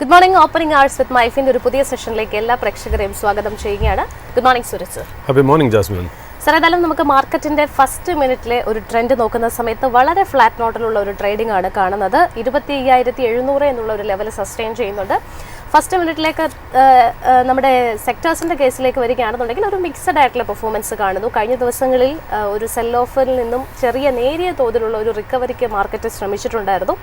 Good morning opening arts with മൈഫിന്റെ ഒരു പുതിയ സെഷനിലേക്ക് എല്ലാ പ്രേക്ഷകരെയും സ്വാഗതം ചെയ്യുകയാണ്. Good morning Suraj sir. Happy morning Jasmine. Sir, ഏതായാലും നമുക്ക് മാർക്കറ്റിന്റെ ഫസ്റ്റ് മിനിറ്റിലെ ഒരു ട്രെൻഡ് നോക്കുന്ന സമയത്ത് വളരെ ഫ്ലാറ്റ് നോട്ടിലുള്ള ഒരു ട്രേഡിംഗ് ആണ് കാണുന്നത്. 25,700 എന്നുള്ള ഒരു ലെവൽ സസ്റ്റെയിൻ ചെയ്യുന്നുണ്ട്. ഫസ്റ്റ് മിനിറ്റിലേക്ക് നമ്മുടെ സെക്ടേഴ്സിൻ്റെ കേസിലേക്ക് വരികയാണെന്നുണ്ടെങ്കിൽ ഒരു മിക്സഡ് ആയിട്ടുള്ള പെർഫോമൻസ് കാണുന്നു. കഴിഞ്ഞ ദിവസങ്ങളിൽ ഒരു സെൽ ഓഫിൽ നിന്നും നേരിയ തോതിലുള്ള ഒരു റിക്കവറിക്ക് മാർക്കറ്റ് ശ്രമിച്ചിട്ടുണ്ടായിരുന്നു.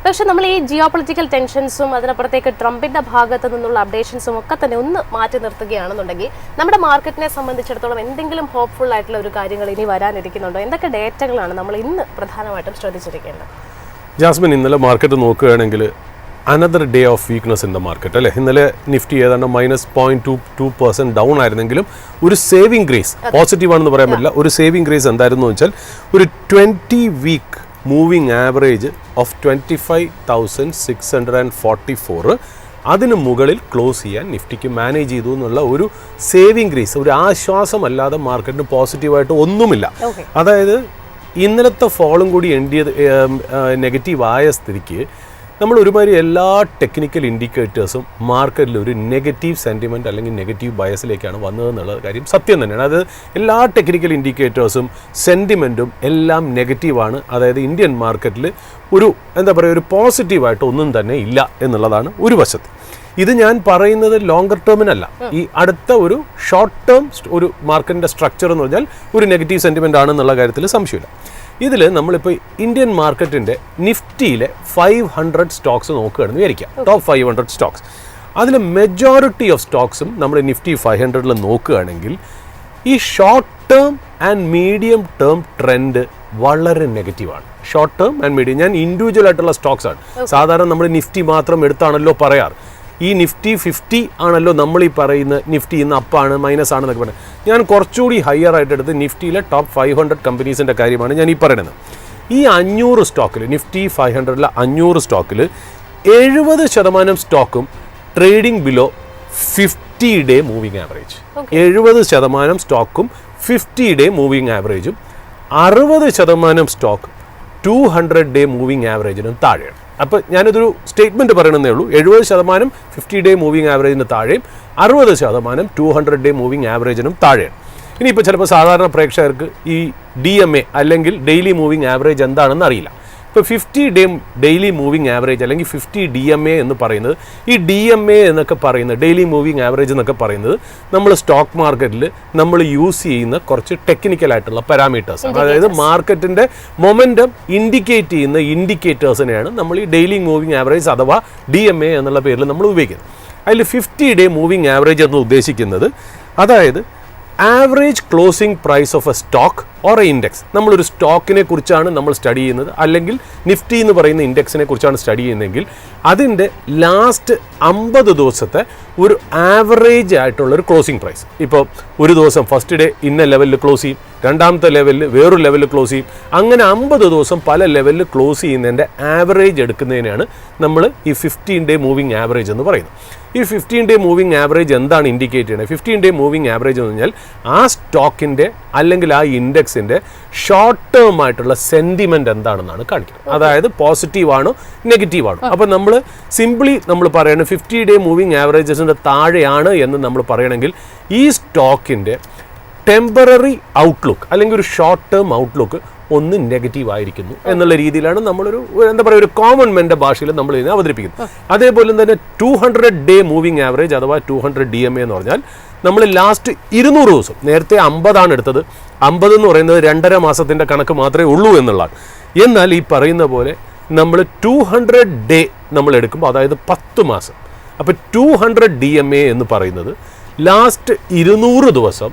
പക്ഷെ നമ്മൾ ഈ ജിയോ പൊളിറ്റിക്കൽ ടെൻഷൻസും അതിനപ്പുറത്തേക്ക് ട്രംപിൻ്റെ ഭാഗത്ത് നിന്നുള്ള അപ്ഡേഷൻസും ഒക്കെ തന്നെ ഒന്ന് മാറ്റി നിർത്തുകയാണെന്നുണ്ടെങ്കിൽ നമ്മുടെ മാർക്കറ്റിനെ സംബന്ധിച്ചിടത്തോളം എന്തെങ്കിലും ഹോപ്പ്ഫുൾ ആയിട്ടുള്ള ഒരു കാര്യങ്ങൾ ഇനി വരാനിരിക്കുന്നുണ്ടോ? എന്തൊക്കെ ഡേറ്റകളാണ് നമ്മൾ ഇന്ന് പ്രധാനമായിട്ടും ശ്രദ്ധിച്ചിരിക്കേണ്ടത്? ജാസ്മിൻ, ഇന്നലെ മാർക്കറ്റ് നോക്കുകയാണെങ്കിൽ another day of weakness in the market അല്ലേ. ഇന്നലെ നിഫ്റ്റി ഏതാണ്ട് -0.22% ഡൗൺ ആയിരുന്നെങ്കിലും ഒരു സേവിങ് ഗ്രേസ് പോസിറ്റീവ് ആണെന്ന് പറയാൻ പറ്റില്ല. ഒരു സേവിങ് ഗ്രേസ് എന്തായിരുന്നു വെച്ചാൽ ഒരു 20 വീക്ക് മൂവിങ് ആവറേജ് ഓഫ് 25,644 അതിന് മുകളിൽ ക്ലോസ് ചെയ്യാൻ നിഫ്റ്റിക്ക് മാനേജ് ചെയ്തു എന്നുള്ള ഒരു സേവിങ് ഗ്രേസ്, ഒരു ആശ്വാസമല്ലാതെ മാർക്കറ്റിന് പോസിറ്റീവായിട്ട് ഒന്നുമില്ല. അതായത് ഇന്നലത്തെ ഫോളും കൂടി നെഗറ്റീവ് ആയ സ്ഥിതിക്ക് നമ്മൾ ഒരുമാതിരി എല്ലാ ടെക്നിക്കൽ ഇൻഡിക്കേറ്റേഴ്സും മാർക്കറ്റിൽ ഒരു നെഗറ്റീവ് സെൻറ്റിമെൻറ്റ് അല്ലെങ്കിൽ നെഗറ്റീവ് ബയസിലേക്കാണ് വന്നതെന്നുള്ള കാര്യം സത്യം തന്നെയാണ്. അത് എല്ലാ ടെക്നിക്കൽ ഇൻഡിക്കേറ്റേഴ്സും സെൻറ്റിമെൻറ്റും എല്ലാം നെഗറ്റീവാണ്. അതായത് ഇന്ത്യൻ മാർക്കറ്റിൽ ഒരു ഒരു പോസിറ്റീവായിട്ട് ഒന്നും തന്നെ ഇല്ല എന്നുള്ളതാണ് ഒരു വശത്ത്. ഇത് ഞാൻ പറയുന്നത് ലോങ്ങർ ടേമിനല്ല, ഈ അടുത്ത ഒരു ഷോർട്ട് ടേം ഒരു മാർക്കറ്റിൻ്റെ സ്ട്രക്ചർ എന്ന് പറഞ്ഞാൽ ഒരു നെഗറ്റീവ് സെൻറ്റിമെൻ്റ് ആണെന്നുള്ള കാര്യത്തിൽ സംശയമില്ല. ഇതിൽ നമ്മളിപ്പോൾ ഇന്ത്യൻ മാർക്കറ്റിൻ്റെ നിഫ്റ്റിയിലെ 500 സ്റ്റോക്സ് നോക്കുകയാണെന്ന് വിചാരിക്കാം, ടോപ്പ് 500 സ്റ്റോക്സ്. അതിൽ മെജോറിറ്റി ഓഫ് സ്റ്റോക്സും നമ്മൾ നിഫ്റ്റി 500 നോക്കുകയാണെങ്കിൽ ഈ short term and medium term trend വളരെ നെഗറ്റീവാണ്. ഷോർട്ട് ടേം ആൻഡ് മീഡിയം, ഞാൻ ഇൻഡിവിജ്വൽ ആയിട്ടുള്ള സ്റ്റോക്സ് ആണ്. സാധാരണ നമ്മൾ നിഫ്റ്റി മാത്രം എടുത്താണല്ലോ പറയാറ്. ഈ നിഫ്റ്റി 50 ആണല്ലോ നമ്മൾ ഈ പറയുന്ന നിഫ്റ്റി ഇന്ന് അപ്പാണ് മൈനസ് ആണെന്നൊക്കെ പറയുന്നത്. ഞാൻ കുറച്ചുകൂടി ഹയർ ആയിട്ട് എടുത്ത് നിഫ്റ്റിയിലെ ടോപ്പ് 500 കമ്പനീസിൻ്റെ കാര്യമാണ് ഞാൻ ഈ പറയുന്നത്. ഈ 500 സ്റ്റോക്കിൽ, നിഫ്റ്റി 500 500 സ്റ്റോക്കിൽ 70% സ്റ്റോക്കും trading below 50 day moving average. 70% സ്റ്റോക്കും 50 ഡേ മൂവിങ് ആവറേജും 60% സ്റ്റോക്ക് 200 ഡേ മൂവിങ് ആവറേജിനും താഴെയാണ്. അപ്പോൾ ഞാനിതൊരു സ്റ്റേറ്റ്മെൻറ്റ് പറയണമെന്നേ ഉള്ളൂ. 70% 50 ഡേ മൂവിങ് ആവറേജിന് താഴെയും 60% 200 ഡേ മൂവിങ് ആവറേജിനും താഴെയാണ്. ഇനിയിപ്പോൾ ചിലപ്പോൾ സാധാരണ പ്രേക്ഷകർക്ക് ഈ DMA അല്ലെങ്കിൽ ഡെയിലി മൂവിങ് ആവറേജ് എന്താണെന്ന് അറിയില്ല. ഇപ്പോൾ 50 ഡേ ഡെയിലി മൂവിങ് ആവറേജ് അല്ലെങ്കിൽ 50 DMA എന്ന് പറയുന്നത്, ഈ DMA എന്നൊക്കെ പറയുന്നത്, ഡെയിലി മൂവിങ് ആവറേജ് എന്നൊക്കെ പറയുന്നത് നമ്മൾ സ്റ്റോക്ക് മാർക്കറ്റിൽ നമ്മൾ യൂസ് ചെയ്യുന്ന കുറച്ച് ടെക്നിക്കലായിട്ടുള്ള പാരാമീറ്റേഴ്സ്, അതായത് മാർക്കറ്റിൻ്റെ മൊമെൻറ്റം ഇൻഡിക്കേറ്റ് ചെയ്യുന്ന ഇൻഡിക്കേറ്റേഴ്സിനെയാണ് നമ്മൾ ഈ ഡെയിലി മൂവിങ് ആവറേജ് അഥവാ DMA എന്നുള്ള പേരിൽ നമ്മൾ ഉപയോഗിക്കുന്നത്. അതിൽ 50 ഡേ മൂവിങ് ആവറേജ് എന്ന് ഉദ്ദേശിക്കുന്നത് അതായത് average closing price of a stock or a index. നമ്മളൊരു സ്റ്റോക്കിനെ കുറിച്ചാണ് നമ്മൾ സ്റ്റഡി ചെയ്യുന്നത്, അല്ലെങ്കിൽ നിഫ്റ്റി എന്ന് പറയുന്ന ഇൻഡെക്സിനെ കുറിച്ചാണ് സ്റ്റഡി ചെയ്യുന്നതെങ്കിൽ അതിൻ്റെ ലാസ്റ്റ് 50 ദിവസത്തെ ഒരു ആവറേജ് ആയിട്ടുള്ളൊരു ക്ലോസിംഗ് പ്രൈസ്. ഇപ്പോൾ ഒരു ദിവസം ഫസ്റ്റ് ഡേ ഇന്ന ലെവലിൽ ക്ലോസ് ചെയ്യും, രണ്ടാമത്തെ ലെവലിൽ വേറൊരു ലെവലിൽ ക്ലോസ് ചെയ്യും, അങ്ങനെ 50 ദിവസം പല ലെവലിൽ ക്ലോസ് ചെയ്യുന്നതിൻ്റെ ആവറേജ് എടുക്കുന്നതിനാണ് നമ്മൾ ഈ 15 ഡേ മൂവിങ് ആവറേജ് എന്ന് പറയുന്നത്. ഈ 15 ഡേ മൂവിങ് ആവറേജ് എന്താണ് ഇൻഡിക്കേറ്റ് ചെയ്യുന്നത്? 15 ഡേ മൂവിങ് ആവറേജ് എന്ന് പറഞ്ഞാൽ ആ സ്റ്റോക്കിൻ്റെ അല്ലെങ്കിൽ ആ ഇൻഡെക്സിൻ്റെ ഷോർട്ട് ടേം ആയിട്ടുള്ള സെൻറ്റിമെൻറ്റ് എന്താണെന്നാണ് കാണിക്കുന്നത്. അതായത് പോസിറ്റീവ് ആണോ നെഗറ്റീവ് ആണോ. അപ്പോൾ നമ്മൾ സിംപ്ലി നമ്മൾ പറയണം 50 ഡേ മൂവിങ് ആവറേജസിൻ്റെ താഴെയാണ് എന്ന് നമ്മൾ പറയണമെങ്കിൽ ഈ സ്റ്റോക്കിൻ്റെ ടെമ്പററി ഔട്ട്ലുക്ക് അല്ലെങ്കിൽ ഒരു ഷോർട്ട് ടേം ഔട്ട്ലുക്ക് ഒന്ന് നെഗറ്റീവ് ആയിരിക്കുന്നു എന്നുള്ള രീതിയിലാണ് നമ്മളൊരു ഒരു കോമൺ മെൻ്റെ ഭാഷയിൽ നമ്മൾ ഇതിനെ അവതരിപ്പിക്കുന്നത്. അതേപോലെ തന്നെ 200 ഡേ മൂവിങ് ആവറേജ് അഥവാ 200 DMA എന്ന് പറഞ്ഞാൽ നമ്മൾ ലാസ്റ്റ് 200 ദിവസം, നേരത്തെ 50 എടുത്തത്, 50 എന്ന് പറയുന്നത് 2.5 മാസത്തിൻ്റെ കണക്ക് മാത്രമേ ഉള്ളൂ എന്നുള്ളതാണ്. എന്നാൽ ഈ പറയുന്ന പോലെ നമ്മൾ 200 ഡേ നമ്മൾ എടുക്കുമ്പോൾ അതായത് 10 മാസം, അപ്പോൾ 200 DMA എന്ന് പറയുന്നത് ലാസ്റ്റ് 200 ദിവസം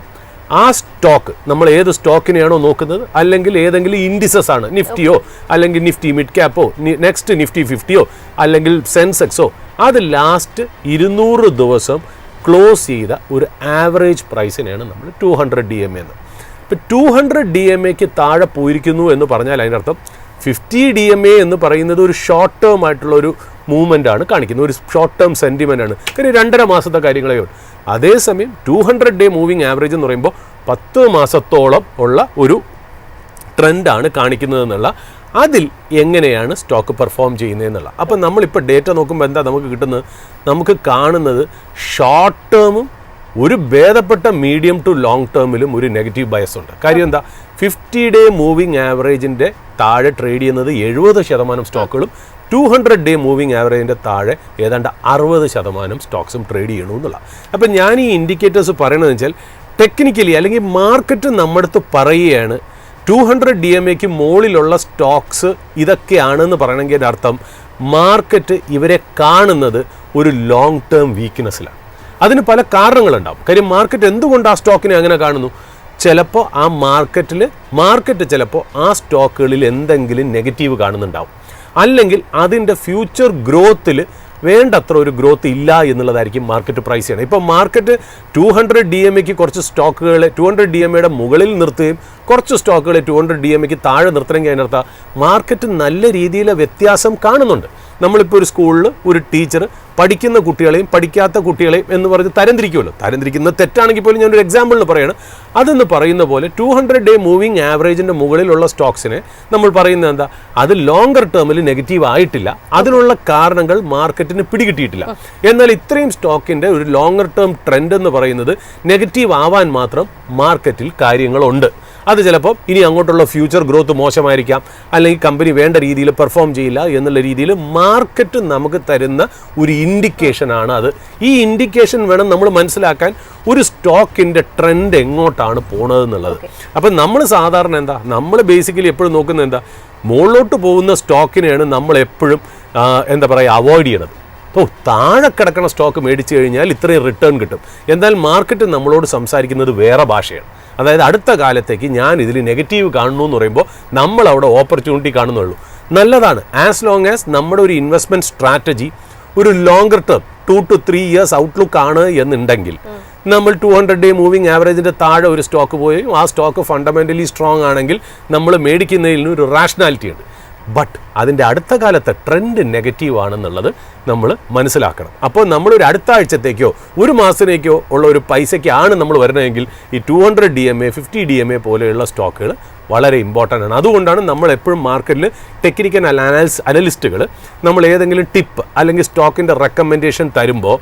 ആ സ്റ്റോക്ക്, നമ്മൾ ഏത് സ്റ്റോക്കിനെയാണോ നോക്കുന്നത്, അല്ലെങ്കിൽ ഏതെങ്കിലും ഇൻഡിസസ് ആണ്, നിഫ്റ്റിയോ അല്ലെങ്കിൽ നിഫ്റ്റി മിഡ് ക്യാപ്പോ നെക്സ്റ്റ് നിഫ്റ്റി 50യോ അല്ലെങ്കിൽ സെൻസെക്സോ, അത് ലാസ്റ്റ് 200 ദിവസം ക്ലോസ് ചെയ്ത ഒരു ആവറേജ് പ്രൈസിനെയാണ് നമ്മൾ 200 DMA എന്ന്. ഇപ്പോൾ 200 DMAക്ക് താഴെ പോയിരിക്കുന്നു എന്ന് പറഞ്ഞാൽ അതിനർത്ഥം 50 DMA എന്ന് പറയുന്നത് ഒരു ഷോർട്ട് ടേം ആയിട്ടുള്ള ഒരു മൂവ്മെൻ്റ് ആണ് കാണിക്കുന്നത്, ഒരു ഷോർട്ട് ടേം സെൻറ്റിമെൻ്റ് ആണ്. കാര്യം 2.5 മാസത്തെ കാര്യങ്ങളേ ഉള്ളൂ. അതേസമയം 200 ഡേ മൂവിങ് ആവറേജ് എന്ന് പറയുമ്പോൾ 10 മാസത്തോളം ഉള്ള ഒരു ട്രെൻഡാണ് കാണിക്കുന്നതെന്നുള്ള അതിൽ എങ്ങനെയാണ് സ്റ്റോക്ക് പെർഫോം ചെയ്യുന്നതെന്നുള്ള. അപ്പം നമ്മളിപ്പോൾ ഡേറ്റ നോക്കുമ്പോൾ എന്താ നമുക്ക് കിട്ടുന്നത്? നമുക്ക് കാണുന്നത് ഷോർട്ട് ടേമും ഒരു ഭേദപ്പെട്ട മീഡിയം ടു ലോങ് ടേമിലും ഒരു നെഗറ്റീവ് ബയസ് ഉണ്ട്. കാര്യം എന്താ? 50-day മൂവിങ് ആവറേജിൻ്റെ താഴെ ട്രേഡ് ചെയ്യുന്നത് 70% സ്റ്റോക്കുകളും 200-day മൂവിങ് ആവറേജിൻ്റെ താഴെ ഏതാണ്ട് 60% സ്റ്റോക്സും ട്രേഡ് ചെയ്യണമെന്നുള്ള. അപ്പം ഞാൻ ഈ ഇൻഡിക്കേറ്റേഴ്സ് പറയണതെന്ന് വെച്ചാൽ ടെക്നിക്കലി അല്ലെങ്കിൽ മാർക്കറ്റ് നമ്മുടെ അടുത്ത് പറയുകയാണ് 200 DMAക്ക് മുകളിലുള്ള സ്റ്റോക്സ് ഇതൊക്കെയാണെന്ന് പറയണമെങ്കിൽ അതിൻ്റെ അർത്ഥം മാർക്കറ്റ് ഇവരെ കാണുന്നത് ഒരു ലോങ് ടേം വീക്ക്നെസ്സിലാണ്. അതിന് പല കാരണങ്ങളുണ്ടാവും. കാര്യം മാർക്കറ്റ് എന്തുകൊണ്ട് ആ സ്റ്റോക്കിനെ അങ്ങനെ കാണുന്നു? ചിലപ്പോൾ ആ മാർക്കറ്റ് ചിലപ്പോൾ ആ സ്റ്റോക്കുകളിൽ എന്തെങ്കിലും നെഗറ്റീവ് കാണുന്നുണ്ടാവും, അല്ലെങ്കിൽ അതിൻ്റെ ഫ്യൂച്ചർ ഗ്രോത്തിൽ വേണ്ടത്ര ഒരു ഗ്രോത്ത് ഇല്ല എന്നുള്ളതായിരിക്കും മാർക്കറ്റ് പ്രൈസ് ചെയ്യണം. ഇപ്പോൾ മാർക്കറ്റ് 200 DMAക്ക് കുറച്ച് സ്റ്റോക്കുകളെ 200 DMAയുടെ മുകളിൽ നിർത്തുകയും കുറച്ച് സ്റ്റോക്കുകളെ 200 DMAക്ക് താഴെ നിർത്തണമെങ്കിൽ അതിനർത്ഥം മാർക്കറ്റ് നല്ല രീതിയിലെ വ്യത്യാസം കാണുന്നുണ്ട്. നമ്മളിപ്പോൾ ഒരു സ്കൂളിൽ ഒരു ടീച്ചർ പഠിക്കുന്ന കുട്ടികളെയും പഠിക്കാത്ത കുട്ടികളെയും എന്ന് പറഞ്ഞ് തരംതിരിക്കുമല്ലോ. തരംതിരിക്കുന്നത് തെറ്റാണെങ്കിൽ പോലും ഞാനൊരു എക്സാമ്പിളിന് പറയണം. അതെന്ന് പറയുന്ന പോലെ 200-day മൂവിങ് ആവറേജിൻ്റെ മുകളിലുള്ള സ്റ്റോക്സിനെ നമ്മൾ പറയുന്നത് എന്താ? അത് ലോങ്കർ ടേമിൽ നെഗറ്റീവ് ആയിട്ടില്ല. അതിനുള്ള കാരണങ്ങൾ മാർക്കറ്റിന് പിടികിട്ടിയിട്ടില്ല. എന്നാൽ ഇത്രയും സ്റ്റോക്കിൻ്റെ ഒരു ലോങ്ങർ ടേം ട്രെൻഡ് എന്ന് പറയുന്നത് നെഗറ്റീവ് ആവാൻ മാത്രം മാർക്കറ്റിൽ കാര്യങ്ങളുണ്ട്. അത് ചിലപ്പോൾ ഇനി അങ്ങോട്ടുള്ള ഫ്യൂച്ചർ ഗ്രോത്ത് മോശമായിരിക്കാം, അല്ലെങ്കിൽ കമ്പനി വേണ്ട രീതിയിൽ പെർഫോം ചെയ്യില്ല എന്നുള്ള രീതിയിൽ മാർക്കറ്റ് നമുക്ക് തരുന്ന ഒരു ഇൻഡിക്കേഷനാണ് അത്. ഈ ഇൻഡിക്കേഷൻ വേണം നമ്മൾ മനസ്സിലാക്കാൻ ഒരു സ്റ്റോക്കിൻ്റെ ട്രെൻഡ് എങ്ങോട്ടാണ് പോണതെന്നുള്ളത്. അപ്പം നമ്മൾ സാധാരണ എന്താ, നമ്മൾ ബേസിക്കലി എപ്പോഴും നോക്കുന്നത് എന്താ, മുകളിലോട്ട് പോകുന്ന സ്റ്റോക്കിനെയാണ് നമ്മൾ എപ്പോഴും എന്താ പറയുക അവോയ്ഡ് ചെയ്യണത്. താഴെ കിടക്കുന്ന സ്റ്റോക്ക് മേടിച്ചു കഴിഞ്ഞാൽ ഇത്രയും റിട്ടേൺ കിട്ടും. എന്നാൽ മാർക്കറ്റ് നമ്മളോട് സംസാരിക്കുന്നത് വേറെ ഭാഷയാണ്. അതായത് അടുത്ത കാലത്തേക്ക് ഞാൻ ഇതിൽ നെഗറ്റീവ് കാണുന്നു എന്ന് പറയുമ്പോൾ നമ്മൾ അവിടെ ഓപ്പർച്യൂണിറ്റി കാണുന്നുള്ളൂ. നല്ലതാണ്, ആസ് ലോങ് ആസ് നമ്മുടെ ഒരു ഇൻവെസ്റ്റ്മെൻറ്റ് സ്ട്രാറ്റജി ഒരു longer term 2 to 3 years outlook ആണ് എന്നുണ്ടെങ്കിൽ നമ്മൾ 200-day മൂവിങ് ആവറേജിൻ്റെ താഴെ ഒരു സ്റ്റോക്ക് പോയി ആ സ്റ്റോക്ക് ഫണ്ടമെൻ്റലി സ്ട്രോങ് ആണെങ്കിൽ നമ്മൾ മേടിക്കുന്നതിന് ഒരു റാഷണാലിറ്റി ഉണ്ട്. ബട്ട് അതിൻ്റെ അടുത്ത കാലത്തെ ട്രെൻഡ് നെഗറ്റീവ് ആണെന്നുള്ളത് നമ്മൾ മനസ്സിലാക്കണം. അപ്പോൾ നമ്മളൊരു അടുത്ത ആഴ്ചത്തേക്കോ ഒരു മാസത്തേക്കോ ഉള്ള ഒരു പൈസയ്ക്കാണ് നമ്മൾ വരുന്നതെങ്കിൽ ഈ 200 DMA 50 DMA പോലെയുള്ള സ്റ്റോക്കുകൾ വളരെ ഇമ്പോർട്ടൻ്റ് ആണ്. അതുകൊണ്ടാണ് നമ്മൾ എപ്പോഴും മാർക്കറ്റിൽ ടെക്നിക്കൽ അനലിസ്റ്റുകൾ നമ്മൾ ഏതെങ്കിലും ടിപ്പ് അല്ലെങ്കിൽ സ്റ്റോക്കിൻ്റെ റെക്കമെൻഡേഷൻ തരുമ്പോൾ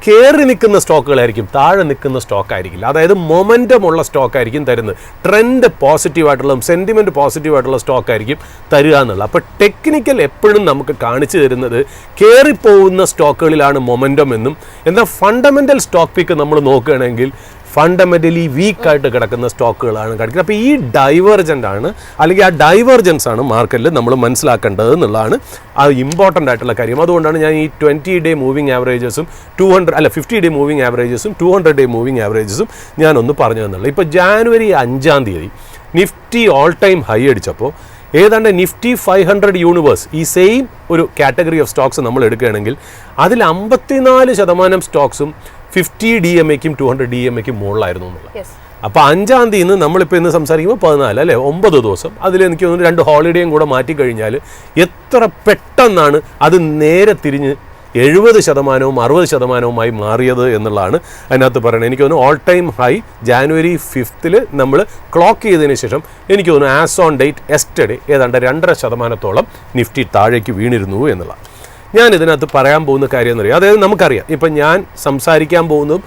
കയറി നിൽക്കുന്ന സ്റ്റോക്കുകളായിരിക്കും, താഴെ നിൽക്കുന്ന സ്റ്റോക്കായിരിക്കില്ല. അതായത് മൊമെൻറ്റം ഉള്ള സ്റ്റോക്കായിരിക്കും തരുന്നത്, ട്രെൻഡ് പോസിറ്റീവായിട്ടുള്ള സെൻറ്റിമെൻറ്റ് പോസിറ്റീവായിട്ടുള്ള സ്റ്റോക്കായിരിക്കും തരിക എന്നുള്ളത്. അപ്പോൾ ടെക്നിക്കൽ എപ്പോഴും നമുക്ക് കാണിച്ചു തരുന്നത് കയറിപ്പോകുന്ന സ്റ്റോക്കുകളിലാണ് മൊമെൻറ്റം എന്നും, എന്നാൽ ഫണ്ടമെൻ്റൽ സ്റ്റോക്ക് പിക്ക് നമ്മൾ നോക്കുകയാണെങ്കിൽ ഫണ്ടമെൻ്റലി വീക്കായിട്ട് കിടക്കുന്ന സ്റ്റോക്കുകളാണ് കിടക്കുന്നത്. അപ്പോൾ ഈ ഡൈവേർജൻ്റ് ആണ്, അല്ലെങ്കിൽ ആ ഡൈവേർജൻസ് ആണ് മാർക്കറ്റിൽ നമ്മൾ മനസ്സിലാക്കേണ്ടത് എന്നുള്ളതാണ് ആ ഇമ്പോർട്ടൻ്റ് ആയിട്ടുള്ള കാര്യം. അതുകൊണ്ടാണ് ഞാൻ ഈ 20-day മൂവിങ് ആവറേജസും 50-day മൂവിങ് ആവറേജസും 200-day മൂവിങ് ആവറേജസും ഞാനൊന്ന് പറഞ്ഞു തന്നുള്ളൂ. ഇപ്പോൾ January 5 Nifty all time high അടിച്ചപ്പോൾ ഏതാണ്ട് നിഫ്റ്റി 500 യൂണിവേഴ്സ് ഈ സെയിം ഒരു കാറ്റഗറി ഓഫ് സ്റ്റോക്സ് നമ്മൾ എടുക്കുകയാണെങ്കിൽ അതിൽ 54% സ്റ്റോക്സും 50 DMAക്കും 200 DMAക്കും മുകളിലായിരുന്നു എന്നുള്ളത്. അപ്പോൾ 5 നമ്മളിപ്പോൾ ഇന്ന് സംസാരിക്കുമ്പോൾ 14 അല്ലേ, 9 ദിവസം. അതിലെനിക്ക് തോന്നുന്നു 2 ഹോളിഡേയും കൂടെ മാറ്റിക്കഴിഞ്ഞാൽ എത്ര പെട്ടെന്നാണ് അത് നേരെ തിരിഞ്ഞ് 70%-ഉം 60%-ഉമായി മാറിയത് എന്നുള്ളതാണ് അതിനകത്ത് പറയുന്നത്. എനിക്ക് തോന്നുന്നു ഓൾ ടൈം ഹൈ January 5 നമ്മൾ ക്ലോക്ക് ചെയ്തതിന് ശേഷം എനിക്ക് തോന്നുന്നു ആസ് ഓൺ ഡേറ്റ് എസ്റ്റർഡേ ഏതാണ്ട് 2.5% നിഫ്റ്റി താഴേക്ക് വീണിരുന്നു എന്നുള്ളതാണ്. ഞാൻ ഇതിനകത്ത് പറയാൻ പോകുന്ന കാര്യം എന്ന് പറയുക, അതായത് നമുക്കറിയാം ഇപ്പം ഞാൻ സംസാരിക്കാൻ പോകുന്നതും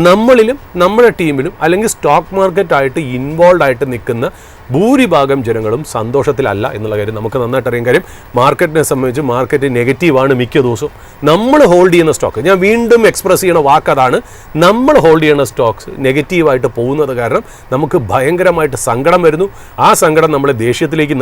നമ്മളിലും നമ്മുടെ ടീമിലും അല്ലെങ്കിൽ സ്റ്റോക്ക് മാർക്കറ്റായിട്ട് ഇൻവോൾവ് ആയിട്ട് നിൽക്കുന്ന ഭൂരിഭാഗം ജനങ്ങളും സന്തോഷത്തിലല്ല എന്നുള്ള കാര്യം നമുക്ക് നന്നായിട്ട് അറിയാൻ. കാര്യം മാർക്കറ്റിനെ സംബന്ധിച്ച് മാർക്കറ്റ് നെഗറ്റീവാണ് മിക്ക ദിവസവും. നമ്മൾ ഹോൾഡ് ചെയ്യുന്ന സ്റ്റോക്ക്, ഞാൻ വീണ്ടും എക്സ്പ്രസ് ചെയ്യുന്ന വാക്കതാണ്, നമ്മൾ ഹോൾഡ് ചെയ്യുന്ന സ്റ്റോക്സ് നെഗറ്റീവായിട്ട് പോകുന്നത് കാരണം നമുക്ക് ഭയങ്കരമായിട്ട് സങ്കടം വരുന്നു. ആ സങ്കടം നമ്മളെ ദേഷ്യത്തിലേക്ക്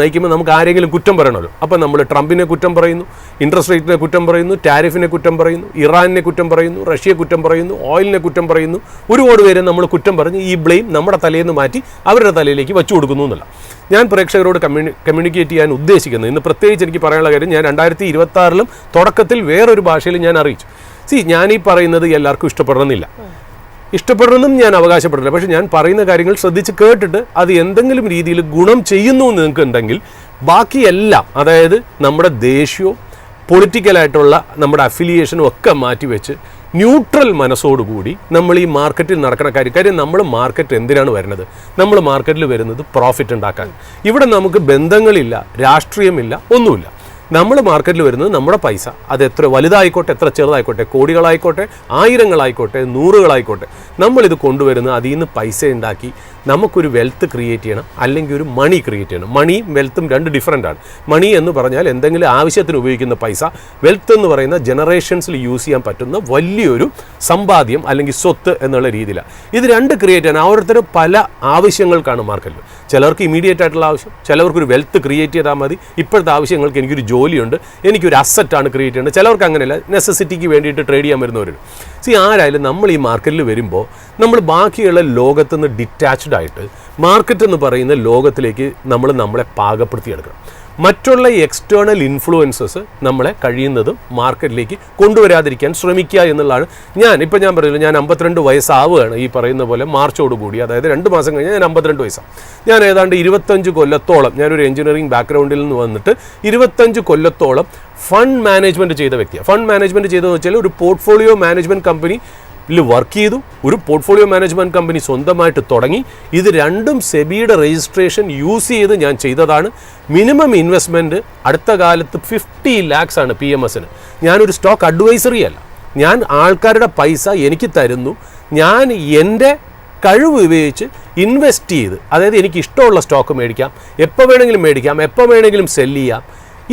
നയിക്കുമ്പോൾ നമുക്ക് ആരെങ്കിലും കുറ്റം പറയണമല്ലോ. അപ്പോൾ നമ്മൾ ട്രംപിനെ കുറ്റം പറയുന്നു, ഇൻട്രസ്റ്റ് റേറ്റിനെ കുറ്റം പറയുന്നു, ടാരിഫിനെ കുറ്റം പറയുന്നു, ഇറാനിനെ കുറ്റം പറയുന്നു, റഷ്യയെ കുറ്റം പറയുന്നു, ഓയിലിനെ കുറ്റം പറയുന്നു. ഒരുപാട് പേരെ നമ്മൾ കുറ്റം പറഞ്ഞ് ഈ ബ്ലെയിം നമ്മുടെ തലയിൽ നിന്ന് മാറ്റി അവരുടെ തലയിലേക്ക് വെച്ചു കൊടുക്കുന്നു എന്നല്ല ഞാൻ പ്രേക്ഷകരോട് കമ്മ്യൂണിക്കേറ്റ് ചെയ്യാൻ ഉദ്ദേശിക്കുന്നത്. ഇന്ന് പ്രത്യേകിച്ച് എനിക്ക് പറയാനുള്ള കാര്യം, ഞാൻ 2026 തുടക്കത്തിൽ വേറൊരു ഭാഷയിൽ ഞാൻ അറിയിച്ചു. ഞാൻ ഈ പറയുന്നത് എല്ലാവർക്കും ഇഷ്ടപ്പെടണമെന്നും ഞാൻ അവകാശപ്പെടില്ല. പക്ഷേ ഞാൻ പറയുന്ന കാര്യങ്ങൾ ശ്രദ്ധിച്ച് കേട്ടിട്ട് അത് എന്തെങ്കിലും രീതിയിൽ ഗുണം ചെയ്യുന്നു എന്ന് നിങ്ങൾക്ക് ഉണ്ടെങ്കിൽ ബാക്കിയെല്ലാം, അതായത് നമ്മുടെ ദേഷ്യവും പൊളിറ്റിക്കലായിട്ടുള്ള നമ്മുടെ അഫിലിയേഷനും ഒക്കെ മാറ്റിവെച്ച് ന്യൂട്രൽ മനസ്സോടുകൂടി നമ്മൾ ഈ മാർക്കറ്റിൽ നടക്കുന്ന കാര്യം നമ്മൾ മാർക്കറ്റ് എന്തിനാണ് വരുന്നത്? നമ്മൾ മാർക്കറ്റിൽ വരുന്നത് പ്രോഫിറ്റ് ഉണ്ടാക്കാൻ. ഇവിടെ നമുക്ക് ബന്ധങ്ങളില്ല, രാഷ്ട്രീയമില്ല, ഒന്നുമില്ല. നമ്മൾ മാർക്കറ്റിൽ വരുന്നത് നമ്മുടെ പൈസ, അത് എത്ര വലുതായിക്കോട്ടെ എത്ര ചെറുതായിക്കോട്ടെ, കോടികളായിക്കോട്ടെ ആയിരങ്ങളായിക്കോട്ടെ നൂറുകളായിക്കോട്ടെ, നമ്മളിത് കൊണ്ടുവരുന്നത് അതിൽ നിന്ന് പൈസ ഉണ്ടാക്കി നമുക്കൊരു വെൽത്ത് ക്രിയേറ്റ് ചെയ്യണം, അല്ലെങ്കിൽ ഒരു മണി ക്രിയേറ്റ് ചെയ്യണം. മണിയും വെൽത്തും രണ്ട് ഡിഫറൻ്റാണ്. മണി എന്ന് പറഞ്ഞാൽ എന്തെങ്കിലും ആവശ്യത്തിന് ഉപയോഗിക്കുന്ന പൈസ, വെൽത്ത് എന്ന് പറയുന്ന ജനറേഷൻസിൽ യൂസ് ചെയ്യാൻ പറ്റുന്ന വലിയൊരു സമ്പാദ്യം അല്ലെങ്കിൽ സ്വത്ത് എന്നുള്ള രീതിയിലാണ്. ഇത് രണ്ട് ക്രിയേറ്റ് ചെയ്യാൻ ഓരോരുത്തരും പല ആവശ്യങ്ങൾക്കാണ് മാർക്കറ്റിൽ. ചിലർക്ക് ഇമീഡിയറ്റ് ആയിട്ടുള്ള ആവശ്യം, ചിലവർക്കൊരു വെൽത്ത് ക്രിയേറ്റ് ചെയ്താൽ മതി, ഇപ്പോഴത്തെ ആവശ്യങ്ങൾക്ക് എനിക്കൊരു ജോലിയുണ്ട്, എനിക്കൊരു അസറ്റാണ് ക്രിയേറ്റ് ചെയ്യേണ്ടത്. ചിലവർക്ക് അങ്ങനെയല്ല, നെസസിറ്റിക്ക് വേണ്ടിയിട്ട് ട്രേഡ് ചെയ്യാൻ വരുന്നവരുണ്ട്. ആരായാലും നമ്മൾ ഈ മാർക്കറ്റിൽ വരുമ്പോൾ നമ്മൾ ബാക്കിയുള്ള ലോകത്തു നിന്ന് ഡിറ്റാച്ച്ഡ് ആയിട്ട് മാർക്കറ്റ് എന്ന് പറയുന്ന ലോകത്തിലേക്ക് നമ്മളെ പാകപ്പെടുത്തിയെടുക്കണം. മറ്റുള്ള എക്സ്റ്റേണൽ ഇൻഫ്ലുവൻസസ് നമ്മളെ കഴിയുന്നതും മാർക്കറ്റിലേക്ക് കൊണ്ടുവരാതിരിക്കാൻ ശ്രമിക്കുക എന്നുള്ളതാണ്. ഞാൻ പറഞ്ഞില്ല, ഞാൻ 52 വയസ്സാവുകയാണ് ഈ പറയുന്ന പോലെ മാർച്ചോടുകൂടി. അതായത് 2 മാസം കഴിഞ്ഞാൽ ഞാൻ 52 വയസ്സാണ്. ഞാൻ ഏതാണ്ട് 25 കൊല്ലത്തോളം, ഞാനൊരു എഞ്ചിനീയറിംഗ് ബാക്ക്ഗ്രൗണ്ടിൽ നിന്ന് വന്നിട്ട് 25 കൊല്ലത്തോളം ഫണ്ട് മാനേജ്മെൻറ്റ് ചെയ്ത വ്യക്തിയാണ്. ഫണ്ട് മാനേജ്മെൻറ്റ് ചെയ്തതെന്ന് വെച്ചാൽ ഒരു പോർട്ട്ഫോളിയോ മാനേജ്മെൻറ്റ് കമ്പനി വർക്ക് ചെയ്തു, ഒരു പോർട്ട്ഫോളിയോ മാനേജ്മെൻറ്റ് കമ്പനി സ്വന്തമായിട്ട് തുടങ്ങി. ഇത് രണ്ടും സെബിയുടെ രജിസ്ട്രേഷൻ യൂസ് ചെയ്ത് ഞാൻ ചെയ്തതാണ്. മിനിമം ഇൻവെസ്റ്റ്മെൻറ്റ് അടുത്ത കാലത്ത് 50 lakhs ആണ് PMSന്. ഞാനൊരു സ്റ്റോക്ക് അഡ്വൈസറി അല്ല, ഞാൻ ആൾക്കാരുടെ പൈസ എനിക്ക് തരുന്നു, ഞാൻ എൻ്റെ കഴിവ് ഉപയോഗിച്ച് ഇൻവെസ്റ്റ് ചെയ്ത്, അതായത് എനിക്ക് ഇഷ്ടമുള്ള സ്റ്റോക്ക് മേടിക്കാം, എപ്പോൾ വേണമെങ്കിലും മേടിക്കാം, എപ്പോൾ വേണമെങ്കിലും സെല്ല് ചെയ്യാം.